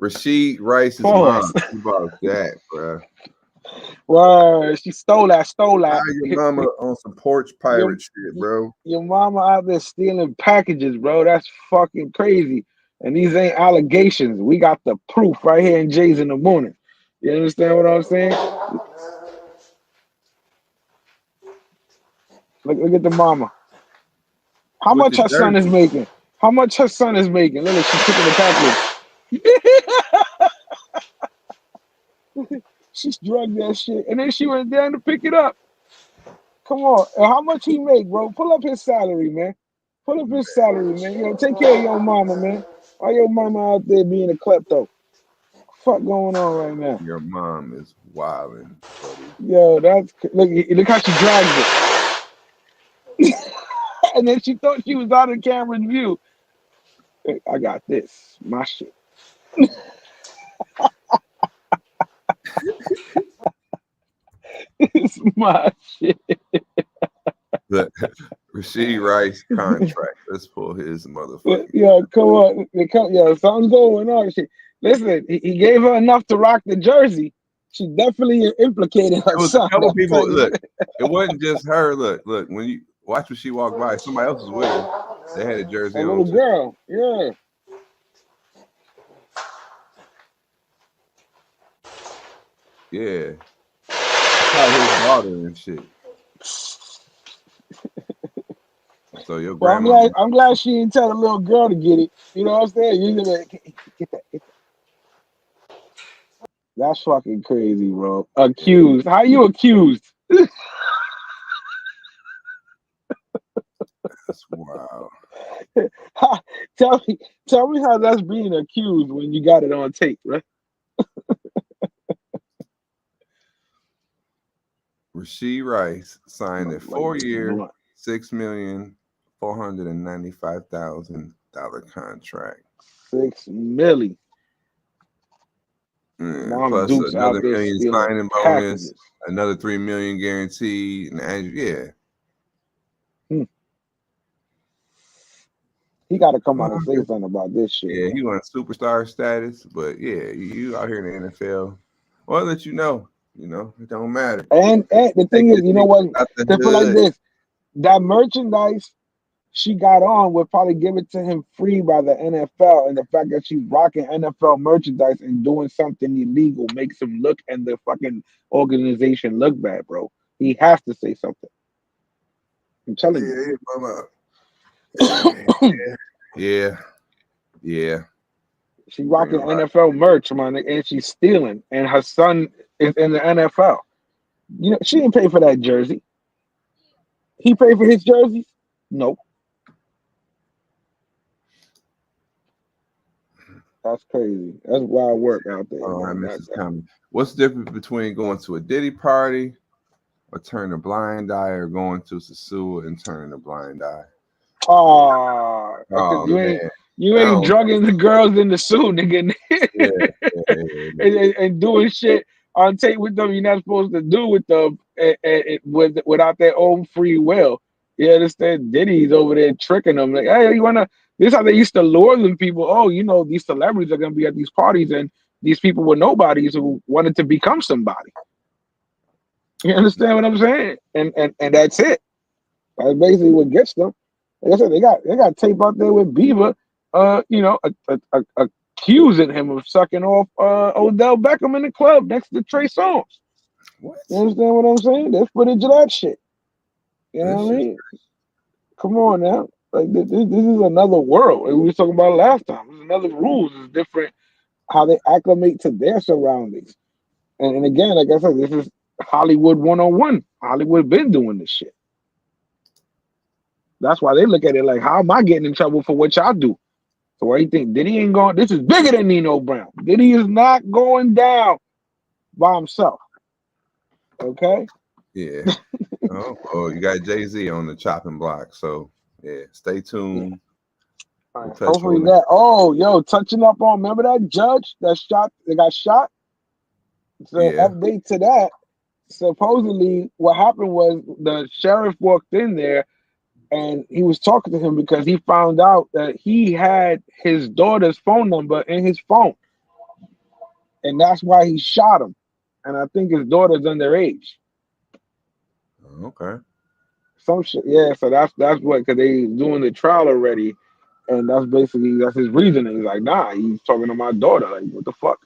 Rasheed Rice's mom about that, bro. Well, she stole that. Your mama on some porch pirate shit, bro. Your mama out there stealing packages, bro. That's fucking crazy. And these ain't allegations. We got the proof right here in Jay's in the morning. You understand what I'm saying? Look at the mama. How much her son is making? How much her son is making? Look, she's picking the package. She drugged that shit, and then she went down to pick it up. Come on, and how much he make, bro? Pull up his salary, man. Pull up his salary, man. Yo, take care of your mama, man. Why your mama out there being a klepto? Fuck going on right now? Your mom is wilding, buddy. Yo, look how she dragged it. And then she thought she was out of camera's view. Hey, I got this. My shit. It's my shit. The Rasheed Rice contract. Let's pull his motherfucker. Yo, come on. Yo, something's going on. Listen, he gave her enough to rock the jersey. She definitely implicated her son. A couple people. Look, it wasn't just her. Look. When you watch when she walked by, somebody else was with her. They had a jersey on. A little girl. Yeah. Yeah. His daughter and shit. So your Well, grandma. I'm glad she didn't tell the little girl to get it. You know what I'm saying? You gonna get that. That's fucking crazy, bro. Accused. How you accused? That's wow. tell me how that's being accused when you got it on tape, right? Rasheed Rice signed a 4-year, $6,495,000 contract. $6 million. Plus Duke's another out there million stealing signing bonus, packages. another $3 million guaranteed, and yeah. He got to come out and say something about this shit. Yeah, he wants superstar status, but yeah, you out here in the NFL. Well, I'll let you know, it don't matter. And the thing is, you know what? They feel like this. That merchandise she got on would probably give it to him free by the NFL, and the fact that she's rocking NFL merchandise and doing something illegal makes him look and the fucking organization look bad, bro. He has to say something. I'm telling you. Yeah. She rocking NFL merch, man, and she's stealing. And her son is in the NFL. You know, she didn't pay for that jersey. He paid for his jerseys? Nope. That's crazy. That's wild work out there. Oh, I miss his comment. What's the difference between going to a Diddy party or turning a blind eye, or going to Sasua and turning a blind eye? You ain't drugging the girls in the suit, nigga. And doing shit on tape with them you're not supposed to do with them without their own free will. You understand? Diddy's over there tricking them. Like, hey, you wanna? This is how they used to lure them people. Oh, these celebrities are gonna be at these parties, and these people were nobodies who wanted to become somebody. You understand what I'm saying? And that's it. That's basically what gets them. Like I said, they got tape out there with Bieber, accusing him of sucking off Odell Beckham in the club next to Trey Songz. What? You understand what I'm saying? There's footage of that shit. You know what I mean? Come on now. Like this is another world. Like we were talking about last time. There's another rules. It's different how they acclimate to their surroundings. And again, like I said, this is Hollywood 101. Hollywood been doing this shit. That's why they look at it like, how am I getting in trouble for what y'all do? So why do you think Diddy ain't going? This is bigger than Nino Brown. Diddy is not going down by himself. Okay? Yeah. Oh, you got Jay-Z on the chopping block. So yeah, stay tuned. All right, hopefully that. Oh, yo, touching up on, remember that judge that got shot? So update to that. Supposedly what happened was the sheriff walked in there and he was talking to him because he found out that he had his daughter's phone number in his phone. And that's why he shot him. And I think his daughter's underage. Okay. Some shit. Yeah, so that's what, because they doing the trial already. And that's his reasoning. He's like, nah, he's talking to my daughter. Like, what the fuck?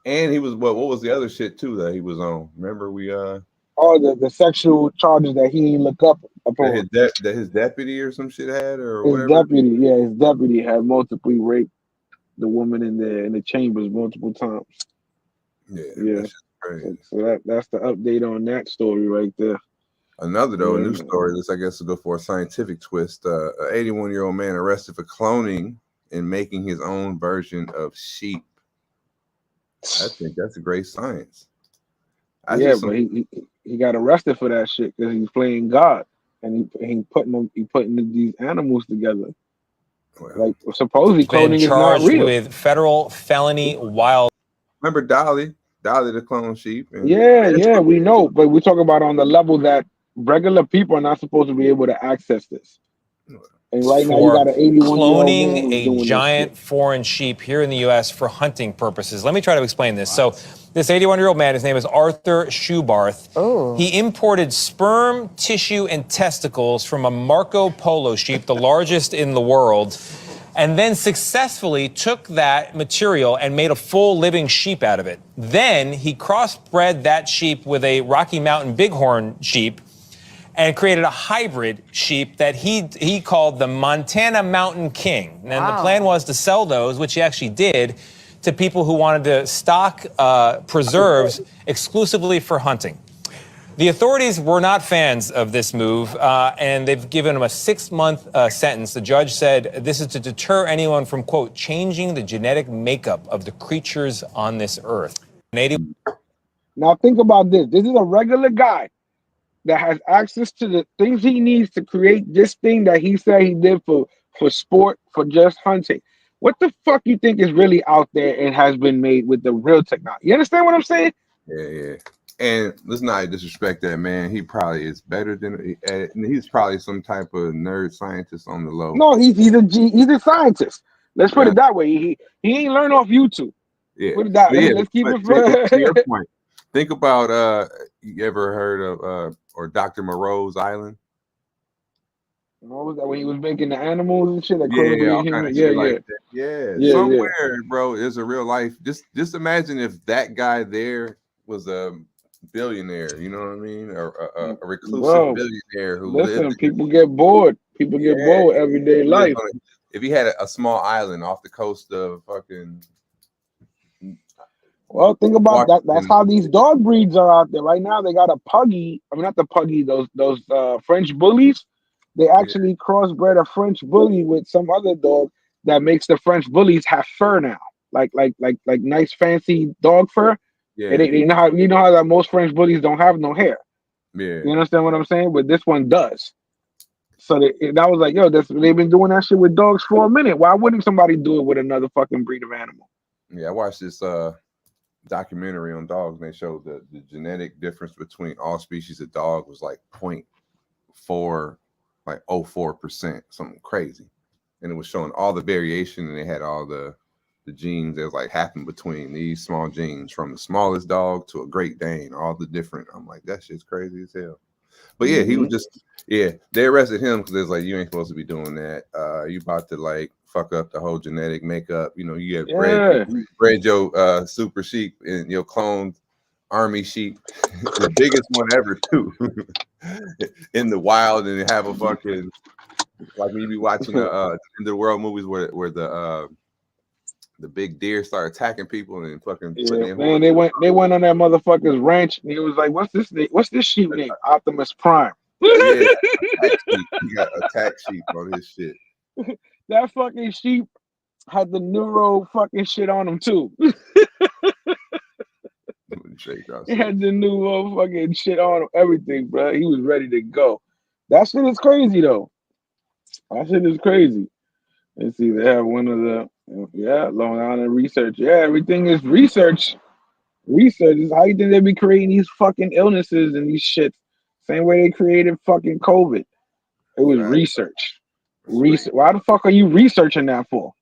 And he was what was the other shit too that he was on? Remember the sexual charges that he didn't look up upon. That his deputy or some shit had, or his whatever. His deputy had multiply raped the woman in the chambers multiple times. Yeah. Crazy. So that's the update on that story right there. Another new story. This I guess will go for a scientific twist. An 81-year-old man arrested for cloning and making his own version of sheep. I think that's a great science. But he got arrested for that shit because he's playing God and he putting these animals together. Like supposedly cloning is not real. With federal felony wild. Remember Dolly the clone sheep? Yeah, we know, but we're talking about on the level that regular people are not supposed to be able to access this. And right now you got an 81-year-old cloning a giant foreign sheep here in the U.S. for hunting purposes. Let me try to explain this. So this 81-year-old man, his name is Arthur Schubarth. Oh. He imported sperm, tissue, and testicles from a Marco Polo sheep, the largest in the world, and then successfully took that material and made a full living sheep out of it. Then he crossbred that sheep with a Rocky Mountain Bighorn sheep and created a hybrid sheep that he called the Montana Mountain King. And the plan was to sell those, which he actually did, to people who wanted to stock preserves exclusively for hunting. The authorities were not fans of this move, and they've given him a 6-month sentence. The judge said this is to deter anyone from, quote, changing the genetic makeup of the creatures on this earth. Now think about this. This is a regular guy that has access to the things he needs to create this thing that he said he did for sport, for just hunting. What the fuck you think is really out there and has been made with the real technology? You understand what I'm saying? Yeah. And let's not disrespect that man. He probably is better than he's probably some type of nerd scientist on the low. No, he's a scientist. Let's put it that way. He ain't learned off YouTube. Yeah. Put it that way. Let's keep it fair. To your point. Think about you ever heard of or Dr. Moreau's Island? What was that when he was making the animals and shit? Like yeah. Somewhere, bro, there's a real life. Just imagine if that guy there was a billionaire, you know what I mean, or a reclusive billionaire who lived. People get bored. People get bored with everyday life. If he had a small island off the coast of fucking. Well, think about that. That's how these dog breeds are out there right now. They got a puggy. I mean, not the puggy. Those French bullies. They actually crossbred a French bully with some other dog that makes the French bullies have fur now, like nice fancy dog fur. Yeah, and you know how that most French bullies don't have no hair. Yeah, you understand what I'm saying? But this one does. So that was like, yo, they've been doing that shit with dogs for a minute. Why wouldn't somebody do it with another fucking breed of animal? Yeah, I watched this documentary on dogs, and they showed the genetic difference between all species of dog was like 0.4, like 04%, something crazy. And it was showing all the variation, and they had all the genes that was like happened between these small genes from the smallest dog to a Great Dane, all the different. I'm like, that shit's crazy as hell. But yeah, he was just, they arrested him because it's like, you ain't supposed to be doing that. You about to like fuck up the whole genetic makeup. You know, you get bred your super sheep and your cloned army sheep, the biggest one ever too, in the wild, and have a fucking, like when you be watching the end of the world movies where the big deer start attacking people and fucking man, they went on that motherfucker's ranch and he was like, what's this sheep name? Optimus Prime. Yeah, he got attack sheep on his shit. That fucking sheep had the neuro fucking shit on him too. He had the new motherfucking shit on him, everything, bro. He was ready to go. That shit is crazy though. That shit is crazy. Let's see, they have one of the Long Island research. Yeah, everything is research. Research is how you think they be creating these fucking illnesses and these shit. Same way they created fucking COVID. It was research. Research. Why the fuck are you researching that for?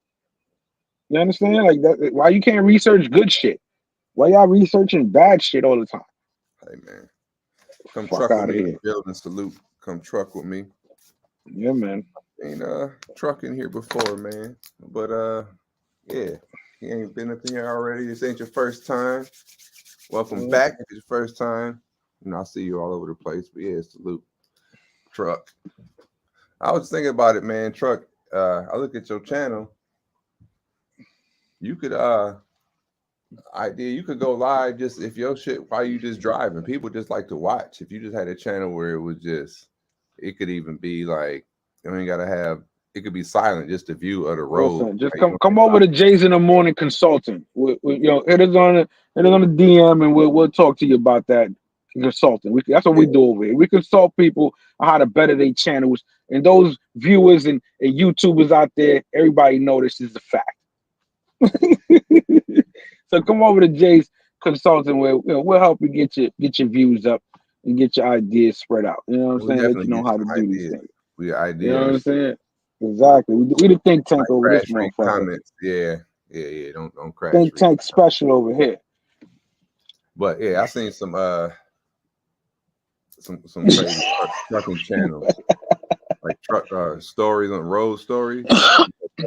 You understand? Like that. Why you can't research good shit? Why y'all researching bad shit all the time? Hey man, come truck with me in the building. Salute. Come truck with me. Yeah, man. Ain't trucking here before, man. But yeah, he ain't been up in here already. This ain't your first time. Welcome back. If it's your first time, I see you all over the place. But yeah, salute. Truck. I was thinking about it, man. Truck. I look at your channel. You could you could go live just if your shit while you just driving. People just like to watch. If you just had a channel where it was just, it could even be like, you ain't gotta have, it could be silent, just a view of the road. Listen, just come over to Jay's in the Morning Consulting. Hit us on the DM and we'll talk to you about that consulting. That's what we do over here. We consult people on how to better their channels, and those viewers and YouTubers out there, everybody know this is a fact. So come over to Jay's Consulting where we'll help you get your views up and get your ideas spread out. You know what I'm saying? Let you know how to do these things. We ideas. You know what I'm saying? Exactly. We the think tank over this one. Comments. Yeah. Don't crash. Think tank special over here. But yeah, I seen some crazy trucking channels, like truck stories on road stories.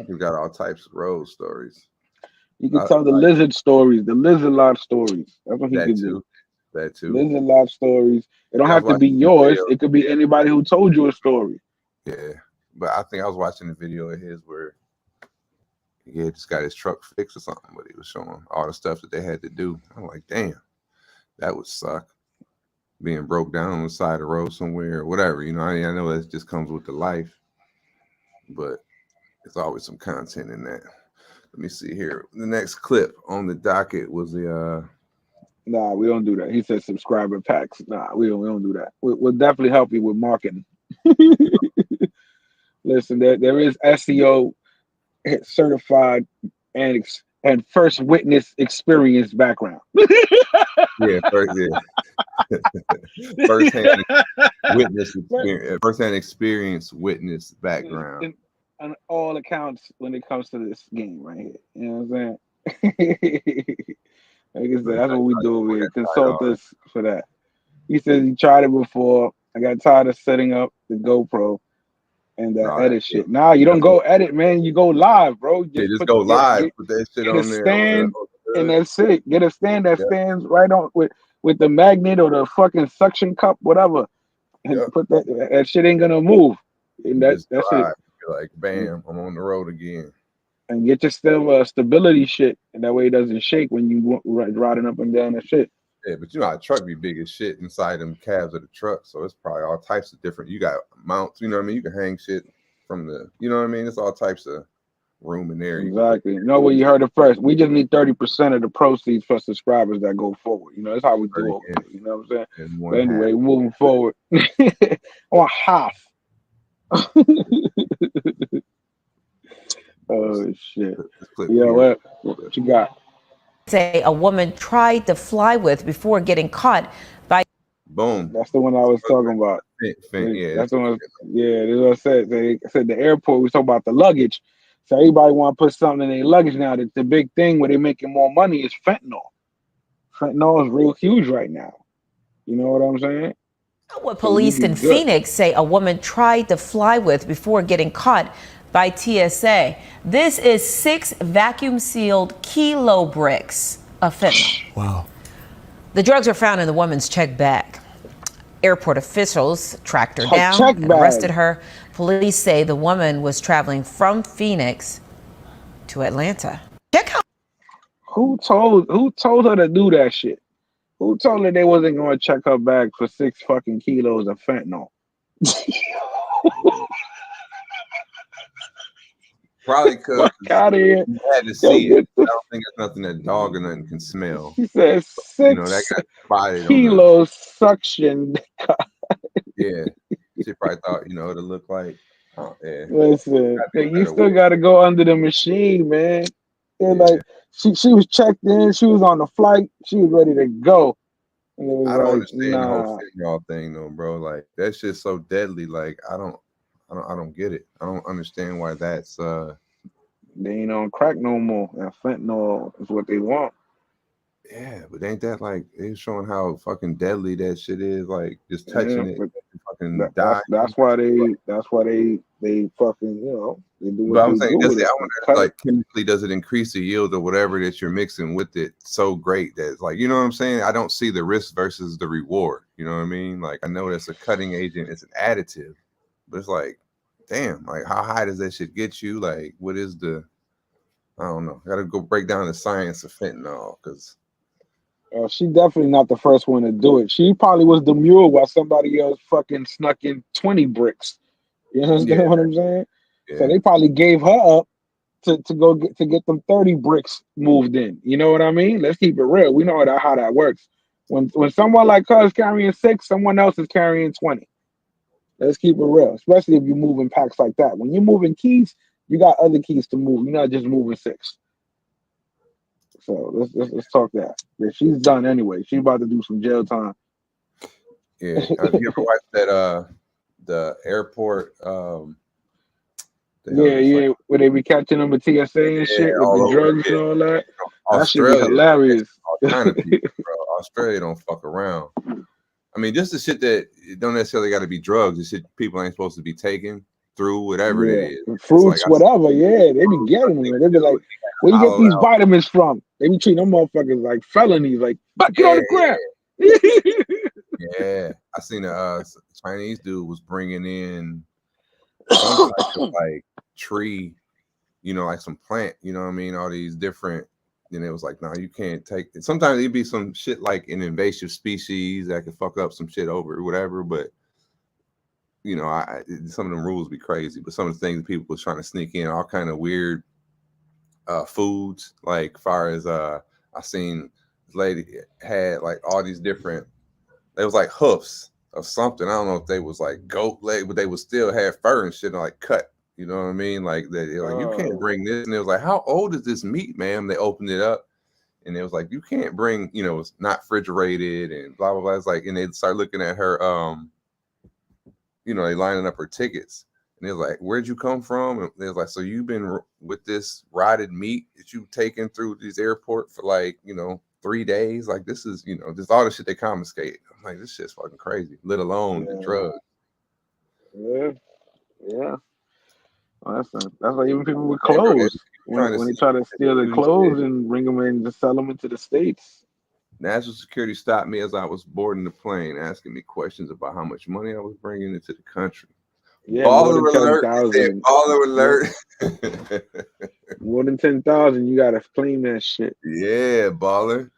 We got all types of road stories. You can tell the lizard stories, the lizard life stories. That's what he can do. that too. There's a lot of stories. It don't Yeah, I have was to be watching the yours. video. It could be anybody who told you a story. Yeah, but I think I was watching the video of his where he had just got his truck fixed or something, but he was showing all the stuff that they had to do. I'm like, damn, that would suck. Being broke down on the side of the road somewhere or whatever. You know, I know that just comes with the life, but there's always some content in that. Let me see here. The next clip on the docket was the Nah, we don't do that. He said subscriber packs. Nah, we don't do that. We'll definitely help you with marketing. Listen, there is SEO certified and first witness experience background. yeah, first-hand experience witness background. On all accounts when it comes to this game right here. You know what I'm saying? Like I said, that's what we do over here. Consult us for that. He says he tried it before. I got tired of setting up the GoPro and edit shit. Nah, you don't go edit, man. You go live, bro. Just go live. Put that shit on there. Stand, and that's it. Get a stand that stands right on with the magnet or the fucking suction cup, whatever. And put that shit ain't gonna move. And that's it. You're like, bam, I'm on the road again. And get your stability shit, and that way it doesn't shake when you riding up and down the shit. Yeah, but you know how a truck be big as shit inside them cabs of the truck, so it's probably all types of different. You got mounts, you know what I mean? You can hang shit from the, you know what I mean? It's all types of room and area. Exactly. You know what? You heard it first. We just need 30% of the proceeds for subscribers that go forward. You know, that's how we do it. You know what I'm saying? But anyway, moving forward. I want half. Oh shit! Yeah, what you got? Say a woman tried to fly with before getting caught by. Boom. That's the one I was talking about. Yeah, that's the one. Yeah, that's what I said. They said the airport. We talking about the luggage. So everybody want to put something in their luggage now. The big thing where they're making more money is fentanyl. Fentanyl is real huge right now. You know what I'm saying? What police in Phoenix say a woman tried to fly with before getting caught by TSA. This is 6 vacuum-sealed kilo bricks of fentanyl. Wow. The drugs were found in the woman's check bag. Airport officials tracked her down and arrested her. Police say the woman was traveling from Phoenix to Atlanta. Check out. Who told her to do that shit? Who told her they wasn't going to check her bag for 6 fucking kilos of fentanyl? Probably because you had to see it. I don't think it's nothing that dog or nothing can smell. He said 6 kilos suction. Yeah. She probably thought, it'll look like. Listen, you still got to go under the machine, man. Like she was checked in, she was on the flight, she was ready to go. And it was I don't understand the whole fentanyl thing though, bro. Like that's just so deadly. Like I don't get it. I don't understand why that's they ain't on crack no more. And fentanyl is what they want. Yeah, but ain't that like they're showing how fucking deadly that shit is? Like just touching it, fucking die. That's why they fucking they do. But I'm saying, I wonder if, like chemically, does it increase the yield or whatever that you're mixing with it so great that it's like, you know what I'm saying? I don't see the risk versus the reward. You know what I mean? Like I know that's a cutting agent, it's an additive, but it's like, damn, like how high does that shit get you? Like what is the? I don't know. I got to go break down the science of fentanyl because. She definitely not the first one to do it. She probably was the mule while somebody else fucking snuck in 20 bricks. You understand what I'm saying? Yeah. So they probably gave her up to get them 30 bricks moved in. You know what I mean? Let's keep it real. We know how that works. When someone like her is carrying 6, someone else is carrying 20. Let's keep it real, especially if you're moving packs like that. When you're moving keys, you got other keys to move. You're not just moving 6. So let's talk that. Yeah, she's done anyway. She's about to do some jail time. Yeah. Have you ever watched that the airport where they be catching them with TSA and shit with the drugs and all that? That shit be hilarious. All kind of people, bro. Australia don't fuck around. I mean, just the shit that don't necessarily got to be drugs. The shit people ain't supposed to be taking through whatever it is. Fruits, like, whatever. Yeah, they be getting them. They be like, where you get these vitamins from? They be treating them motherfuckers like felonies. Like, get on the ground. Yeah, I seen a Chinese dude was bringing in some type of like tree, you know, like some plant, you know what I mean? All these different, and it was like, no, you can't take it. Sometimes it'd be some shit like an invasive species that could fuck up some shit over or whatever, but you know, some of them rules be crazy, but some of the things people was trying to sneak in, all kind of weird foods, like far as I seen this lady had like all these different, they was like hoofs of something. I don't know if they was like goat leg, but they would still have fur and shit and like cut. You know what I mean? Like that, like, you can't bring this. And it was like, how old is this meat, ma'am? They opened it up, and it was like, you can't bring, you know, it's not refrigerated and blah blah blah. It's like, and they start looking at her, you know, they lining up her tickets, and they was like, where'd you come from? And they was like, so you've been with this rotted meat that you taken through this airport for like, you know, 3 days? Like this is, you know, just all the shit they confiscate. I'm like, this shit's fucking crazy. Let alone the drugs. Yeah. Well, that's why even people with clothes, when they try to steal their clothes and bring them in to sell them into the States. National security stopped me as I was boarding the plane, asking me questions about how much money I was bringing into the country. Yeah, Baller more than alert! 10,000. Baller alert! More than 10,000, you gotta claim that shit. Yeah, baller.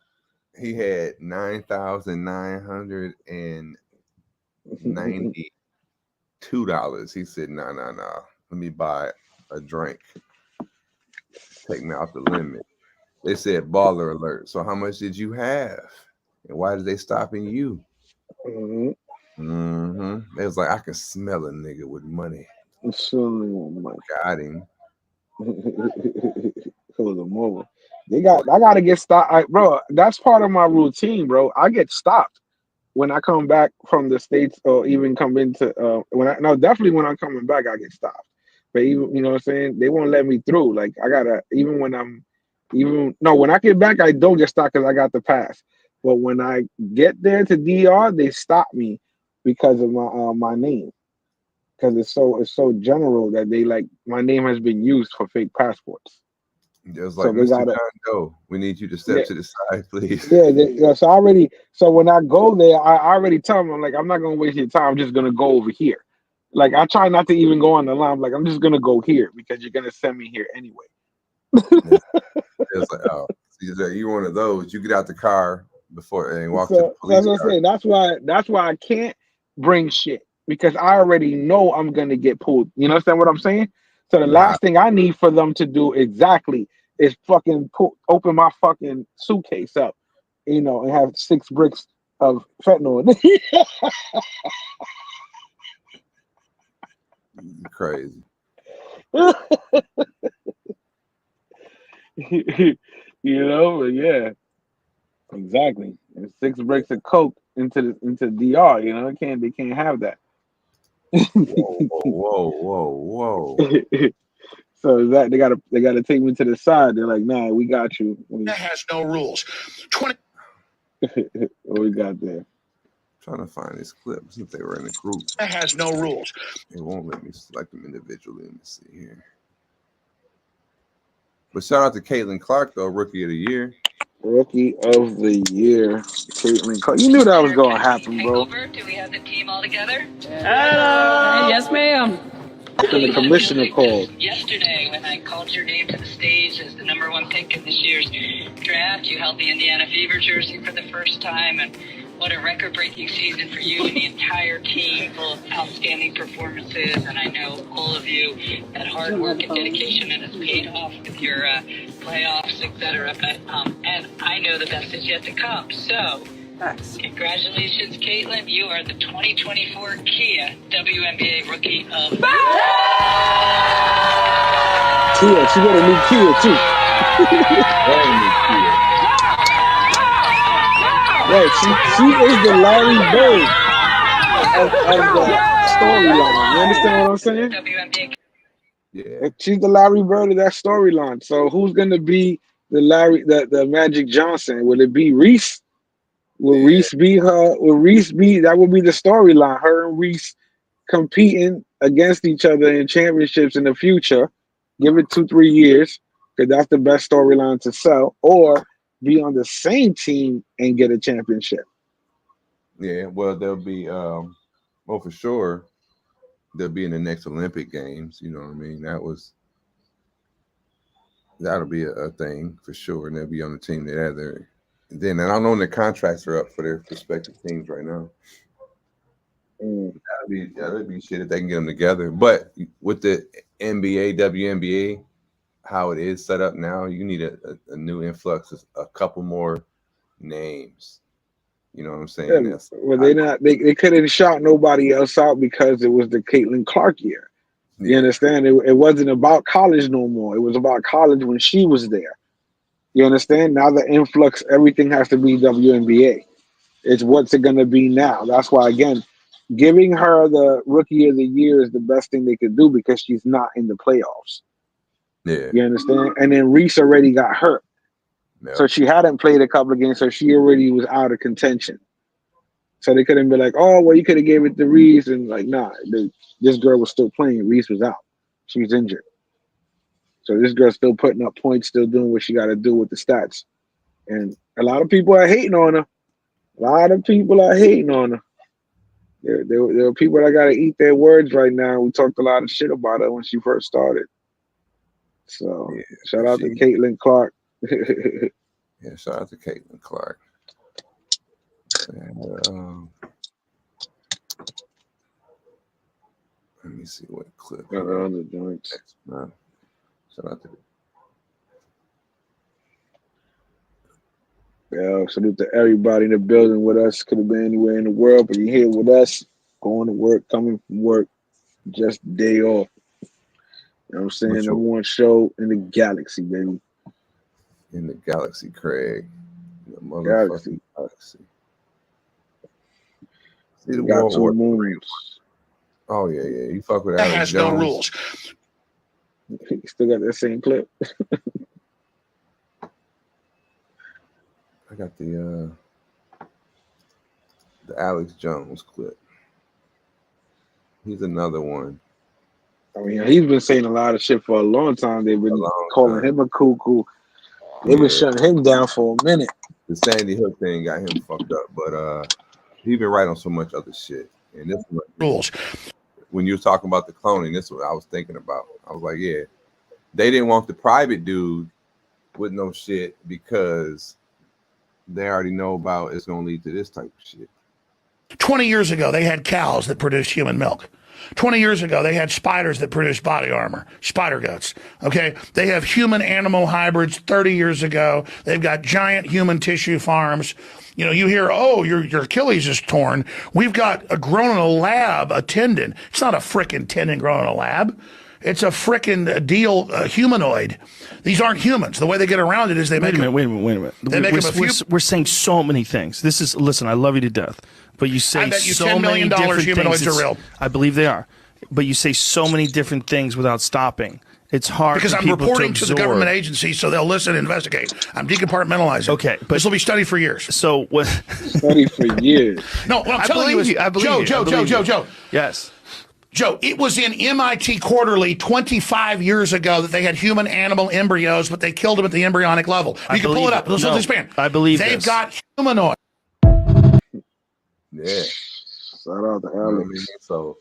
He had $9,992. He said, "No. Let me buy a drink. Take me off the limit." They said baller alert. So how much did you have? And why did they stopping you? It was like, I can smell a nigga with money. Got him. I gotta get stopped, bro. That's part of my routine, bro. I get stopped when I come back from the States, or even come into definitely when I'm coming back, I get stopped. But even, you know what I'm saying, they won't let me through. Like I gotta, when I get back, I don't get stopped because I got the pass. But when I get there to DR, they stop me because of my name. Because it's so general that they like my name has been used for fake passports. It's like, Mr. John Doe, we need you to step to the side, please. So when I go there, I already tell them, I'm like, I'm not gonna waste your time. I'm just gonna go over here. Like I try not to even go on the line. I'm like, I'm just gonna go here because you're gonna send me here anyway. It's like, oh, you're one of those. You get out the car before and walk to the police car. That's why I can't bring shit, because I already know I'm gonna get pulled. You understand what I'm saying? So the last thing I need for them to do exactly is fucking open my fucking suitcase up, you know, and have 6 bricks of fentanyl in it. Crazy. You know, but yeah, exactly. And 6 bricks of coke into DR. You know, they can't have that. Whoa. So that they gotta take me to the side. They're like, nah, we got you. That has no rules. What we got there? Trying to find this clip since they were in the group. That has no rules. It won't let me select them individually. Let me see here. But shout out to Caitlin Clark, though, Rookie of the Year. Rookie of the Year, Caitlin Clark. You knew that was going to happen, bro. Do we have the team all together? Hello. Yes, ma'am. And the commissioner called. Yesterday, when I called your name to the stage as the #1 pick in this year's draft, you held the Indiana Fever jersey for the first time, and what a record-breaking season for you and the entire team, full of outstanding performances. And I know all of you had hard work and dedication, and it's paid off with your playoffs, etc. But and I know the best is yet to come. So, congratulations, Caitlin. You are the 2024 Kia WNBA Rookie of the Year. Kia, she got a new Kia too. Right, she is the Larry Bird of the storyline. You understand what I'm saying? Yeah. She's the Larry Bird of that storyline. So who's gonna be the Magic Johnson? Will it be Reese? Will Reese be her? Will Reese be, that would be the storyline? Her and Reese competing against each other in championships in the future. Give it 2-3 years, because that's the best storyline to sell. Or be on the same team and get a championship. Yeah, well, there'll be, well, for sure, they'll be in the next Olympic Games. You know what I mean? That'll be a thing for sure, and they'll be on the team together. Then, and I don't know when the contracts are up for their respective teams right now. That'll be shit if they can get them together. But with the NBA, WNBA, how it is set up now, you need a new influx, a couple more names. You know what I'm saying? Yeah, well, they couldn't shout nobody else out because it was the Caitlin Clark year. You understand? It wasn't about college no more. It was about college when she was there. You understand? Now the influx, everything has to be WNBA. It's what's it gonna be now? That's why, again, giving her the Rookie of the Year is the best thing they could do because she's not in the playoffs. Yeah. You understand? And then Reese already got hurt. Yeah. So she hadn't played a couple of games, so she already was out of contention. So they couldn't be like, oh, well, you could have gave it to Reese. And like, nah, this girl was still playing. Reese was out. She was injured. So this girl's still putting up points, still doing what she got to do with the stats. And a lot of people are hating on her. There are people that got to eat their words right now. We talked a lot of shit about her when she first started. So shout out to Caitlin Clark. Yeah, shout out to Caitlin Clark. And, let me see what clip. Other joints. Shout out to. Yeah, salute to everybody in the building with us. Could have been anywhere in the world, but you're here with us, going to work, coming from work, just day off. You know what I'm saying? Number one show in the galaxy, baby. In the galaxy, Craig. The Galaxy. Galaxy. See the Got World 2 War moons. Oh, yeah. You fuck with That Alex has Jones. no rules. You still got that same clip? I got the Alex Jones clip. He's another one. I mean, he's been saying a lot of shit for a long time. They've been calling him a cuckoo. They've been shutting him down for a minute. The Sandy Hook thing got him fucked up, but he been right on so much other shit. And this one, rules. When you were talking about the cloning, this is what I was thinking about. I was like, yeah, they didn't want the private dude with no shit because they already know about it's going to lead to this type of shit. 20 years ago, they had cows that produced human milk. 20 years ago, they had spiders that produced body armor, spider guts. Okay, they have human-animal hybrids. 30 years ago, they've got giant human tissue farms. You know, you hear, oh, your Achilles is torn. We've got a grown in a lab, a tendon. It's not a frickin' tendon grown in a lab. It's a frickin' deal, humanoid. These aren't humans. The way they get around it is they make Wait a minute. They make them a few. We're saying so many things. Listen, I love you to death, but you say I bet you so $10 million many different humanoids things. are real. I believe they are, but you say so many different things without stopping. It's hard because for I'm people reporting to the absorb. government agency, so they'll listen and investigate. I'm decompartmentalizing. Okay, but this will be studied for years. So what? Studied for years. No, what I'm telling you is, Joe. Yes. Joe, it was in MIT Quarterly 25 years ago that they had human-animal embryos, but they killed them at the embryonic level. You can pull it up. Listen to this man. I believe they've got humanoid. Yeah. Shout out to Alex. So,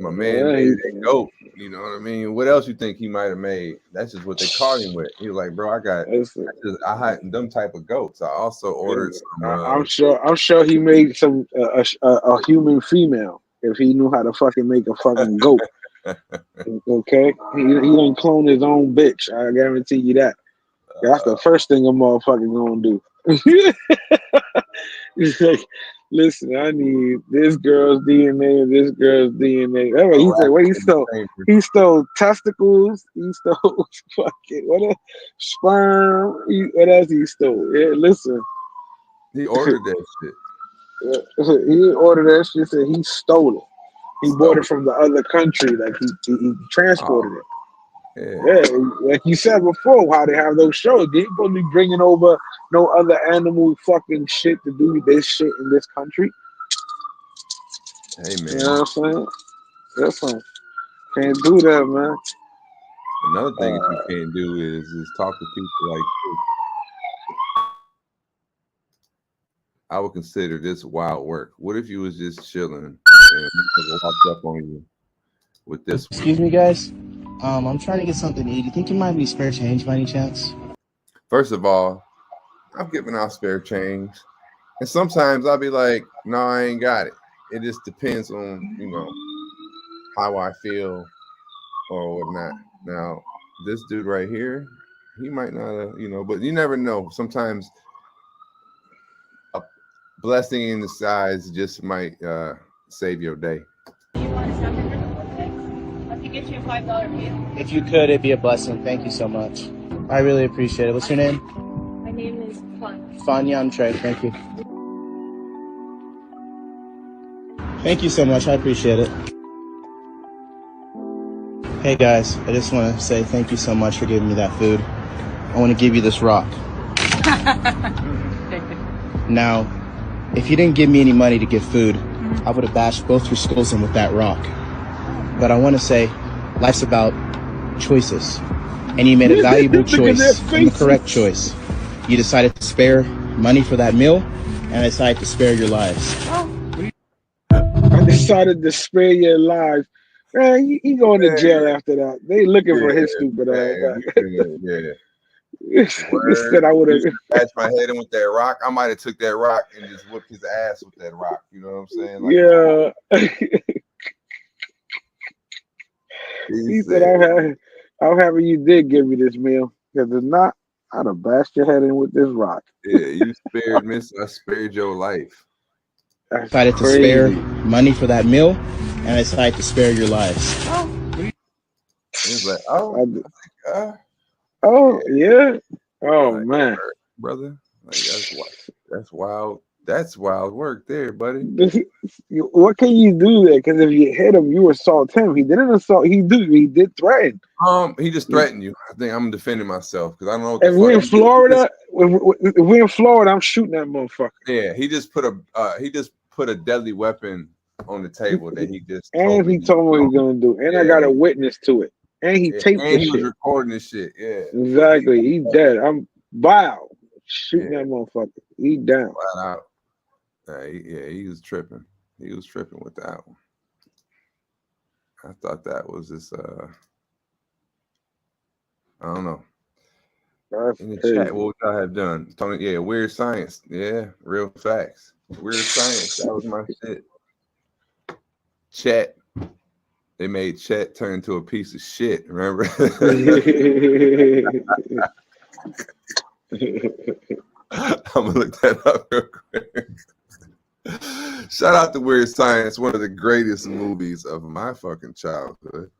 my man made that goat. You know what I mean? What else you think he might have made? That's just what they caught him with. He was like, bro, I had them type of goats. I also ordered some. I'm sure he made some a human female. If he knew how to fucking make a fucking goat. Okay? He didn't clone his own bitch. I guarantee you that. That's the first thing a motherfucker gonna do. He's like, listen, I need this girl's DNA and this girl's DNA. That's what he said. What he stole testicles. He stole fucking sperm. What else he stole? Yeah, listen. He ordered that shit. He ordered that shit. Said he stole it. He bought it from the other country. Like he transported it. Yeah, like you said before, how they have those shows. They ain't supposed to be bringing over no other animal fucking shit to do this shit in this country. Hey man, you know what I'm saying? Listen, can't do that, man. Another thing that you can't do is talk to people like I would consider this wild work. What if you was just chilling and walked up on you with this? Excuse me, guys. I'm trying to get something to eat. You think you might have any spare change by any chance? First of all, I'm giving out spare change. And sometimes I'll be like, no, I ain't got it. It just depends on, how I feel or whatnot. Now, this dude right here, he might not, but you never know. Sometimes a blessing in disguise just might save your day. You want to I can get you a $5 meal. If you could, it'd be a blessing. Thank you so much. I really appreciate it. What's your name? My name is Fun. Fanya Trey. Thank you. Thank you so much. I appreciate it. Hey guys, I just want to say thank you so much for giving me that food. I want to give you this rock. Now, if you didn't give me any money to get food, I would have bashed both your skulls in with that rock. But I want to say, life's about choices. And you made a valuable choice, and the correct choice. You decided to spare money for that meal, and I decided to spare your lives. I decided to spare your lives. Man, he going to jail after that. They looking for his stupid ass. Said I would have scratched my head in with that rock. I might have took that rock and just whooped his ass with that rock. You know what I'm saying? Like, yeah. He said, I'm happy you did give me this meal. Because if not, I'd have bashed your head in with this rock. Yeah, you spared I spared your life. I decided to spare money for that meal, and I decided to spare your lives. He's like, yeah. Oh, like, man. Brother, like, that's wild. That's wild work there, buddy. What can you do there? Because if you hit him, you assault him. He didn't assault. He did threaten. He just threatened you. I think I'm defending myself because I don't know. What if we're in Florida, if we're in Florida, I'm shooting that motherfucker. Yeah, he just put a deadly weapon on the table that he just. And he told me what he's gonna do. And I got a witness to it. And he taped this shit. He was recording this shit. Yeah, exactly. He's dead. I'm shooting that motherfucker. He down. Flat out. He was tripping. He was tripping with that one. I thought that was just I don't know. That's in the crazy. chat, what would y'all have done? Tony, yeah, weird science. Yeah, real facts. Weird science. That was my shit. Chet. They made Chet turn into a piece of shit, remember? I'm gonna look that up real quick. Shout out to Weird Science, one of the greatest movies of my fucking childhood.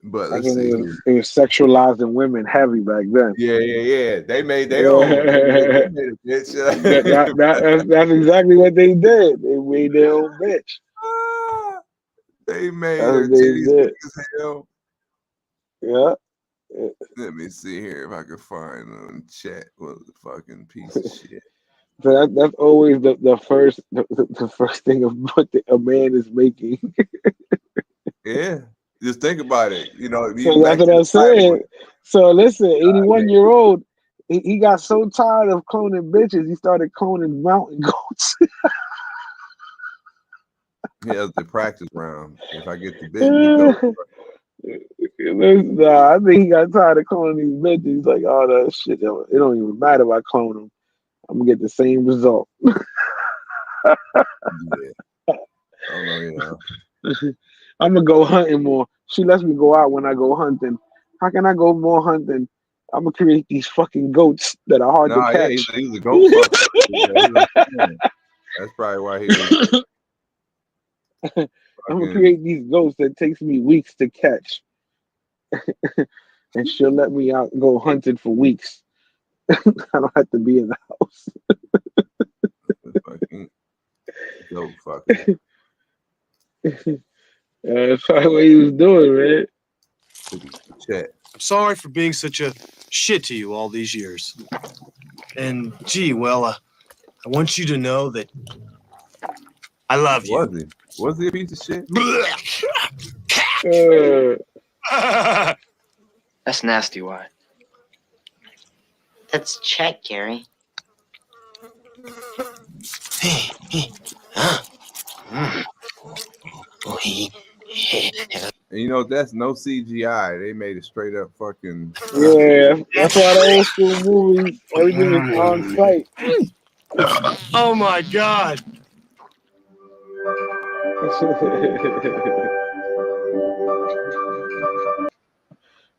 But let's see here. It was sexualizing women heavy back then. Yeah. They made their own. That's exactly what they did. They made their own bitch. They made their titties big as hell. Yeah. Let me see here if I can find on chat what the fucking piece of shit. So that's always the first thing of what a man is making. Yeah, just think about it. So that's what I'm saying. So listen, 81-year-old, he got so tired of cloning bitches, he started cloning mountain goats. Yeah, the practice round. If I get the bitch, I think he got tired of cloning these bitches. He's like, oh, that shit, it don't even matter if I clone them. I'm gonna get the same result. Yeah. I don't know, I'm gonna go hunting more. She lets me go out when I go hunting. How can I go more hunting? I'm gonna create these fucking goats that are hard to catch. Yeah, he's a goat fucker. That's probably why he was. I'm gonna create these goats that takes me weeks to catch. And she'll let me out go hunting for weeks. I don't have to be in the house. Goat fucker. That's probably what he was doing, man. I'm sorry for being such a shit to you all these years. And gee, well, I want you to know that I love you. Was he a piece of shit? That's nasty, Wyatt. That's Chet, Gary. And you know, that's no CGI. They made it straight up fucking. Yeah, that's why the old school movies, everything is on site. Oh my God.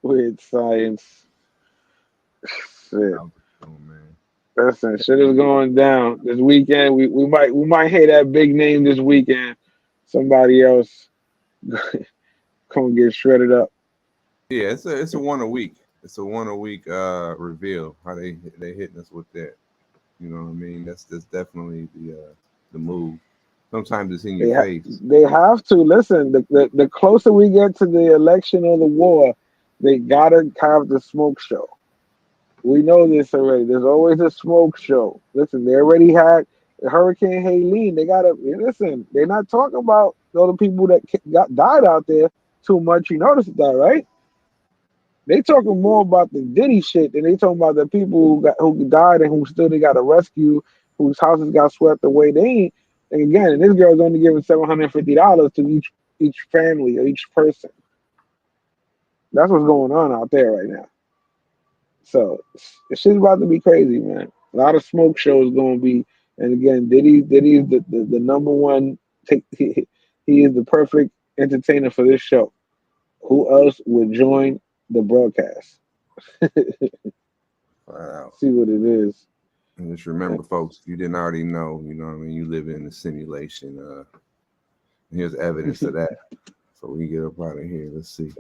Weird science. Shit. Oh, man. Listen, shit is going down this weekend. We might hit that big name this weekend. Somebody else come get shredded up. Yeah, it's a one a week. It's a one a week reveal. How they hitting us with that. You know what I mean? That's definitely the move. Sometimes it's in your face. They have to listen. The closer we get to the election or the war, they gotta have the smoke show. We know this already. There's always a smoke show. Listen, they already had Hurricane Helene. They gotta listen. They're not talking about all the people that died out there too much. You noticed that, right? They talking more about the Diddy shit than they talking about the people who died and who still they got to rescue, whose houses got swept away. They ain't. And again, this girl's only giving $750 to each family or each person. That's what's going on out there right now. So shit's about to be crazy, man. A lot of smoke shows going to be. And again, Diddy is the number one. He is the perfect entertainer for this show. Who else would join the broadcast? Wow. See what it is. And just remember, folks, if you didn't already know, you know what I mean, you live in a simulation. Here's evidence of that. So we get up out of here. Let's see.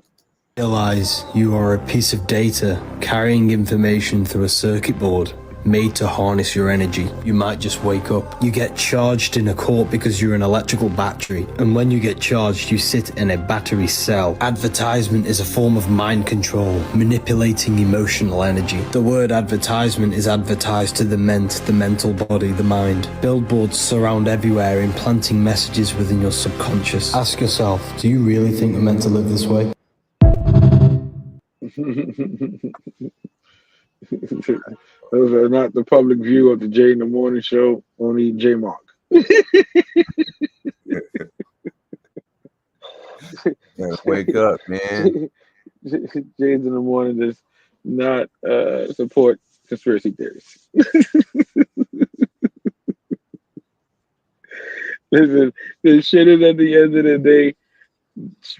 Realize you are a piece of data carrying information through a circuit board made to harness your energy. You might just wake up. You get charged in a court because you're an electrical battery, and when you get charged, you sit in a battery cell. Advertisement is a form of mind control, manipulating emotional energy. The word advertisement is advertised to the mental body, the mind. Billboards surround everywhere, implanting messages within your subconscious. Ask yourself, do you really think we're meant to live this way? Those are not the public view of the Jay in the Morning Show, only J Mark. Wake up, man. Jay's in the Morning does not support conspiracy theories. Listen, the shit is at the end of the day,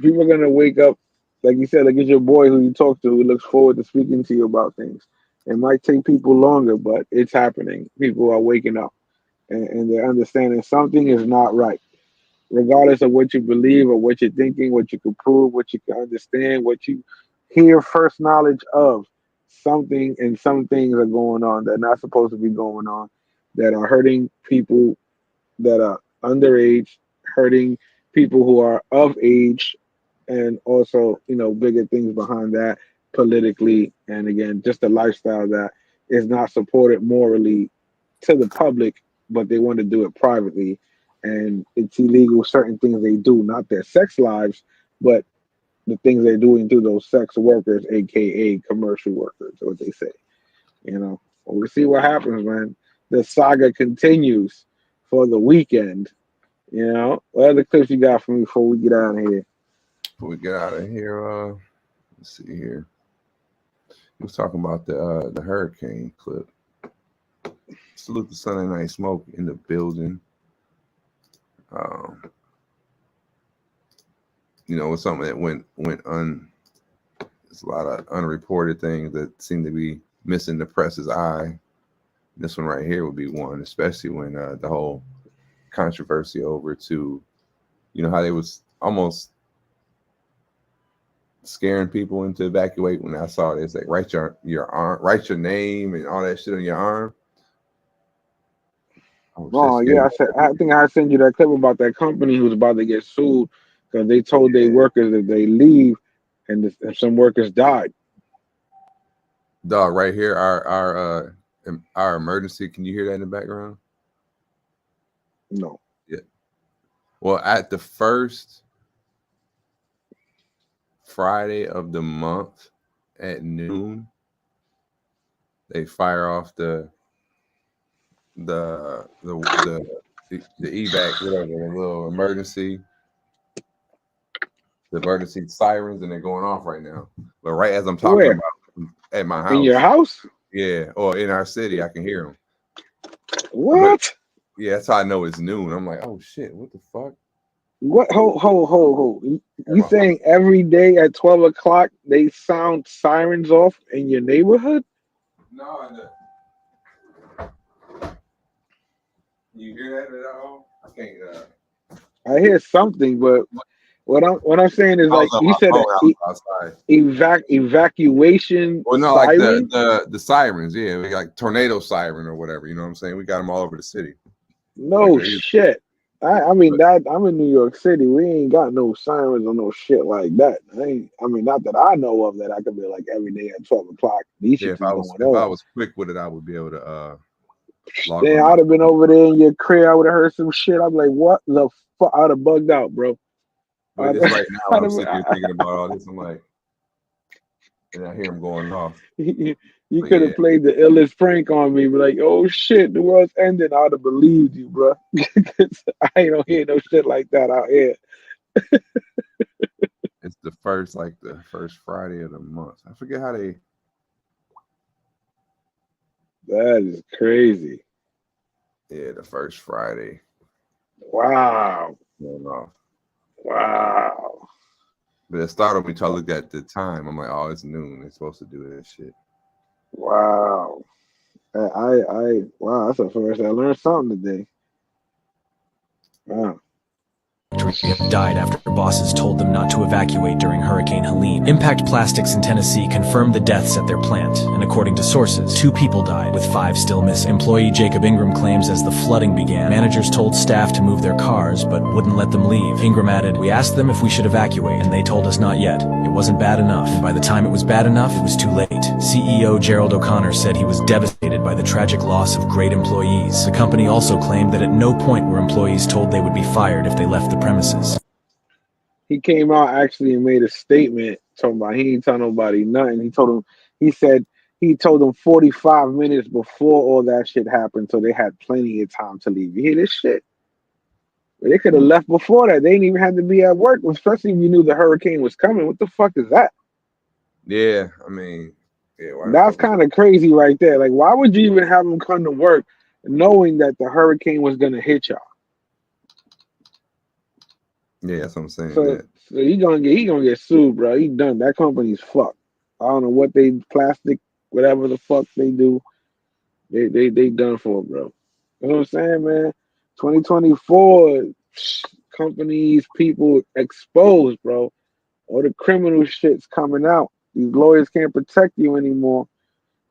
people are going to wake up, like you said, like it's your boy who you talk to who looks forward to speaking to you about things. It might take people longer, but it's happening. People are waking up and they're understanding something is not right. Regardless of what you believe or what you're thinking, what you can prove, what you can understand, what you hear first knowledge of, something and some things are going on that are not supposed to be going on, that are hurting people that are underage, hurting people who are of age, and also, bigger things behind that politically, and again, just a lifestyle that is not supported morally to the public, but they want to do it privately, and it's illegal. Certain things they do, not their sex lives, but the things they're doing to those sex workers, aka commercial workers, what they say. Well, we'll see what happens, man. The saga continues for the weekend. What other clips you got for me before we get out of here? Before we get out of here, let's see here. He was talking about the hurricane clip. Salute the Sunday Night Smoke in the building. It's something that went on. There's a lot of unreported things that seem to be missing the press's eye. This one right here would be one, especially when the whole controversy over to, how they was almost scaring people into evacuate. When I saw this, like write your arm, write your name and all that shit on your arm. Oh yeah, I think I sent you that clip about that company who's about to get sued because they told their workers that they leave, and some workers died. Dog, right here, our emergency. Can you hear that in the background? No. Yeah. Well, at the first Friday of the month at noon, they fire off the the evac, whatever, the little emergency sirens, and they're going off right now. But right as I'm talking Where? about at my house, In your house? yeah, or in our city, I can hear them. What? But, yeah, that's how I know it's noon. I'm like, oh shit, what the fuck? What? Hold. You saying every day at 12 o'clock they sound sirens off in your neighborhood? No, you hear that at all? I can't. I hear something, but what I'm saying is, like, you said outside. Evacuation. Well, no, siren? like the sirens, yeah, like tornado siren or whatever. You know what I'm saying? We got them all over the city. No Like, shit. I mean that I'm in New York City. We ain't got no sirens or no shit like that. I mean, not that I know of that I could be like every day at 12 o'clock. These yeah, shit if I was quick with it, I would be able to log Then on. I'd have been over there in your crib. I would have heard some shit. I'm like, what the fuck? I'd have bugged out, bro. But it's right now I'm sitting here thinking about all this. I'm like, and I hear them going off. You could have played the illest prank on me, but like, oh shit, the world's ending. I'd have believed you, bro. I ain't don't hear no shit like that out here. It's the first Friday of the month. I forget how they. That is crazy. Yeah, the first Friday. Wow. Going off. Wow. But it started me to look at the time. I'm like, oh, it's noon. They're supposed to do this shit. Wow. Wow, that's the first I learned something today. Wow. Have died after bosses told them not to evacuate during Hurricane Helene. Impact Plastics in Tennessee confirmed the deaths at their plant, and according to sources, 2 people died, with 5 still missing. Employee Jacob Ingram claims as the flooding began, managers told staff to move their cars, but wouldn't let them leave. Ingram added, "We asked them if we should evacuate, and they told us not yet. It wasn't bad enough, and by the time it was bad enough, it was too late." CEO Gerald O'Connor said he was devastated by the tragic loss of great employees. The company also claimed that at no point were employees told they would be fired if they left the premises. He came out actually and made a statement talking about he ain't tell nobody nothing. He told them 45 minutes before all that shit happened, so they had plenty of time to leave. You hear this shit? They could have left before that. They didn't even have to be at work, especially if you knew the hurricane was coming. What the fuck is that? Yeah, I mean, yeah. That's kind of crazy right there. Like, why would you even have them come to work knowing that the hurricane was gonna hit y'all? Yeah, that's what I'm saying. So he gonna get sued, bro. He done. That company's fucked. I don't know what they plastic, whatever the fuck they do. They done for, bro. You know what I'm saying, man? 2024 companies, people exposed, bro. All the criminal shit's coming out. These lawyers can't protect you anymore.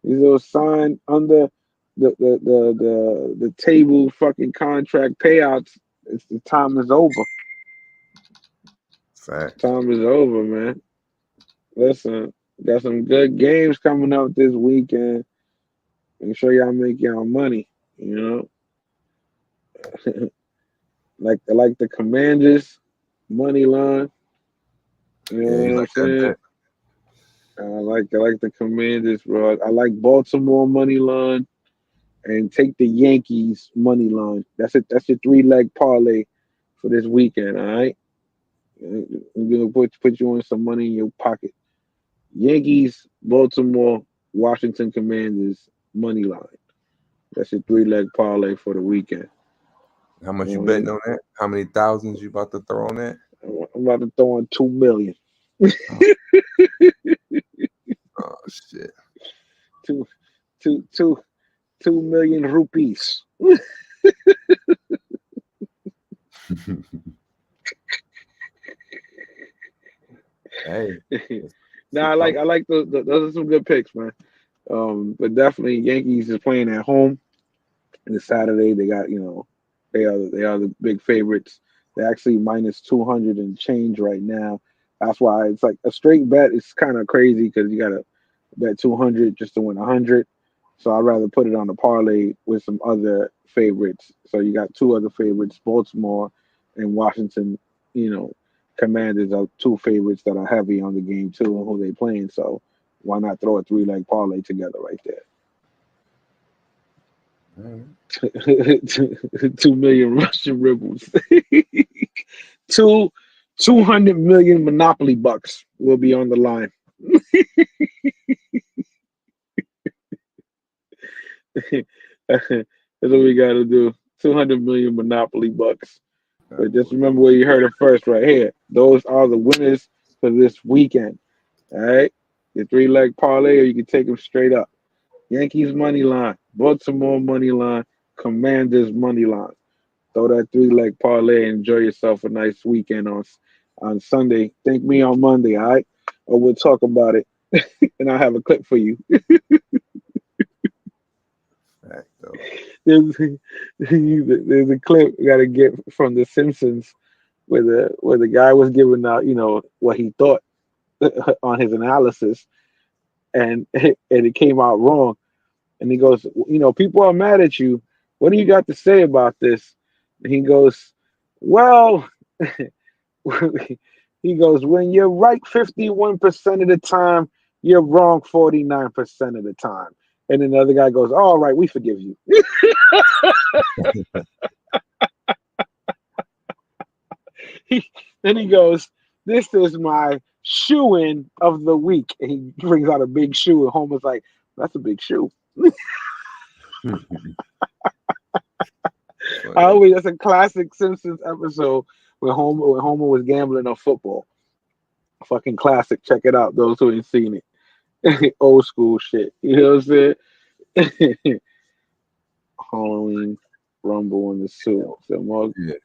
These little sign under the table fucking contract payouts. The time is over. Fact. Time is over, man. Listen, got some good games coming up this weekend. Make sure y'all make y'all money, you know. like the Commanders money line. You know what I'm saying? I like the Commanders, bro. I like Baltimore money line, and take the Yankees money line. That's it. That's your 3-leg parlay for this weekend. All right. I'm gonna put you on some money in your pocket. Yankees, Baltimore, Washington Commanders money line. That's your 3-leg parlay for the weekend. How much you betting on that? How many thousands you about to throw on that? I'm about to throw on $2 million. Oh shit. 2 million rupees. Hey. Nah, I like those are some good picks, man. But definitely Yankees is playing at home. And this Saturday they got, they are the big favorites. They're actually minus 200 and change right now. That's why it's like a straight bet is kind of crazy because you gotta bet 200 just to win 100. So I'd rather put it on the parlay with some other favorites. So you got 2 other favorites, Baltimore and Washington, Commanders are 2 favorites that are heavy on the game too and who they playing. So why not throw a 3-leg parlay together right there? 2 million Russian rubles. 200 million Monopoly bucks will be on the line. That's what we got to do. 200 million Monopoly bucks. But just remember where you heard it first right here. Those are the winners for this weekend. All right? Your 3-leg parlay, or you can take them straight up. Yankees money line, Baltimore money line, Commanders money line. Throw that 3-leg parlay and enjoy yourself a nice weekend on Sunday. Thank me on Monday, all right? Or we'll talk about it. And I'll have a clip for you. There's a clip you gotta get from The Simpsons where the guy was giving out, what he thought on his analysis, and it came out wrong. And he goes, people are mad at you. What do you got to say about this? And he goes, well, he goes, when you're right 51% of the time, you're wrong 49% of the time. And then the other guy goes, all right, we forgive you. Then he goes, this is my shoe-in of the week. And he brings out a big shoe, and Homer's like, that's a big shoe. That's a classic Simpsons episode when Homer was gambling on football. Fucking classic. Check it out, those who ain't seen it. Old school shit. You know what I'm saying? Halloween Rumble in the suit. Yeah.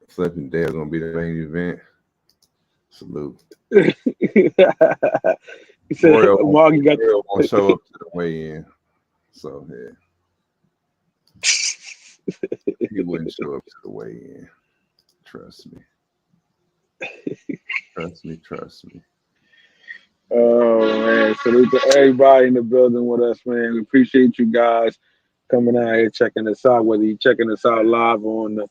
Flipping Dale gonna be the main event. Salute. He said, Mark, you got to show up to the weigh-in. So yeah. He wouldn't show up to the weigh-in. Trust me. Trust me. Oh man, salute to everybody in the building with us, man. We appreciate you guys coming out here checking us out, whether you're checking us out live on the,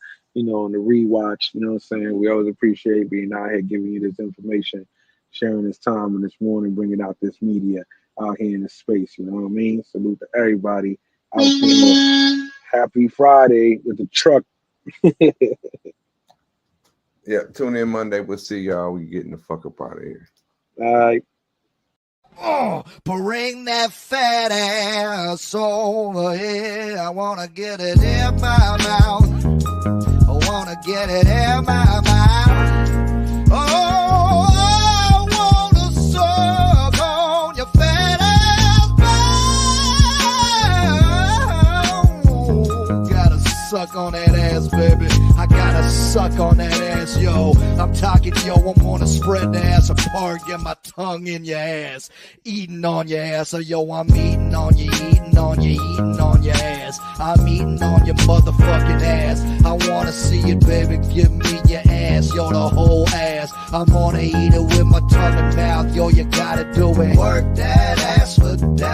on the rewatch, you know what I'm saying? We always appreciate being out here giving you this information, sharing this time and this morning, bringing out this media out here in the space, you know what I mean? Salute to everybody out here. Happy Friday with the truck. Yeah, tune in Monday. We'll see y'all. We getting the fuck up out of here. All right. Oh, bring that fat ass over here. I want to get it in my mouth. I want to get it in my mouth. Oh, I want to suck on your fat ass. Gotta suck on that ass, baby. I gotta suck on that ass, yo. I'm talking, yo, I'm gonna spread the ass apart, get my tongue in your ass, eating on your ass. So, yo, I'm eating on you, eating on you, eating on your ass. I'm eating on your motherfucking ass. I wanna see it, baby, give me your ass, yo, the whole ass. I'm gonna eat it with my tongue and mouth, yo, you gotta do it. Work that ass for that.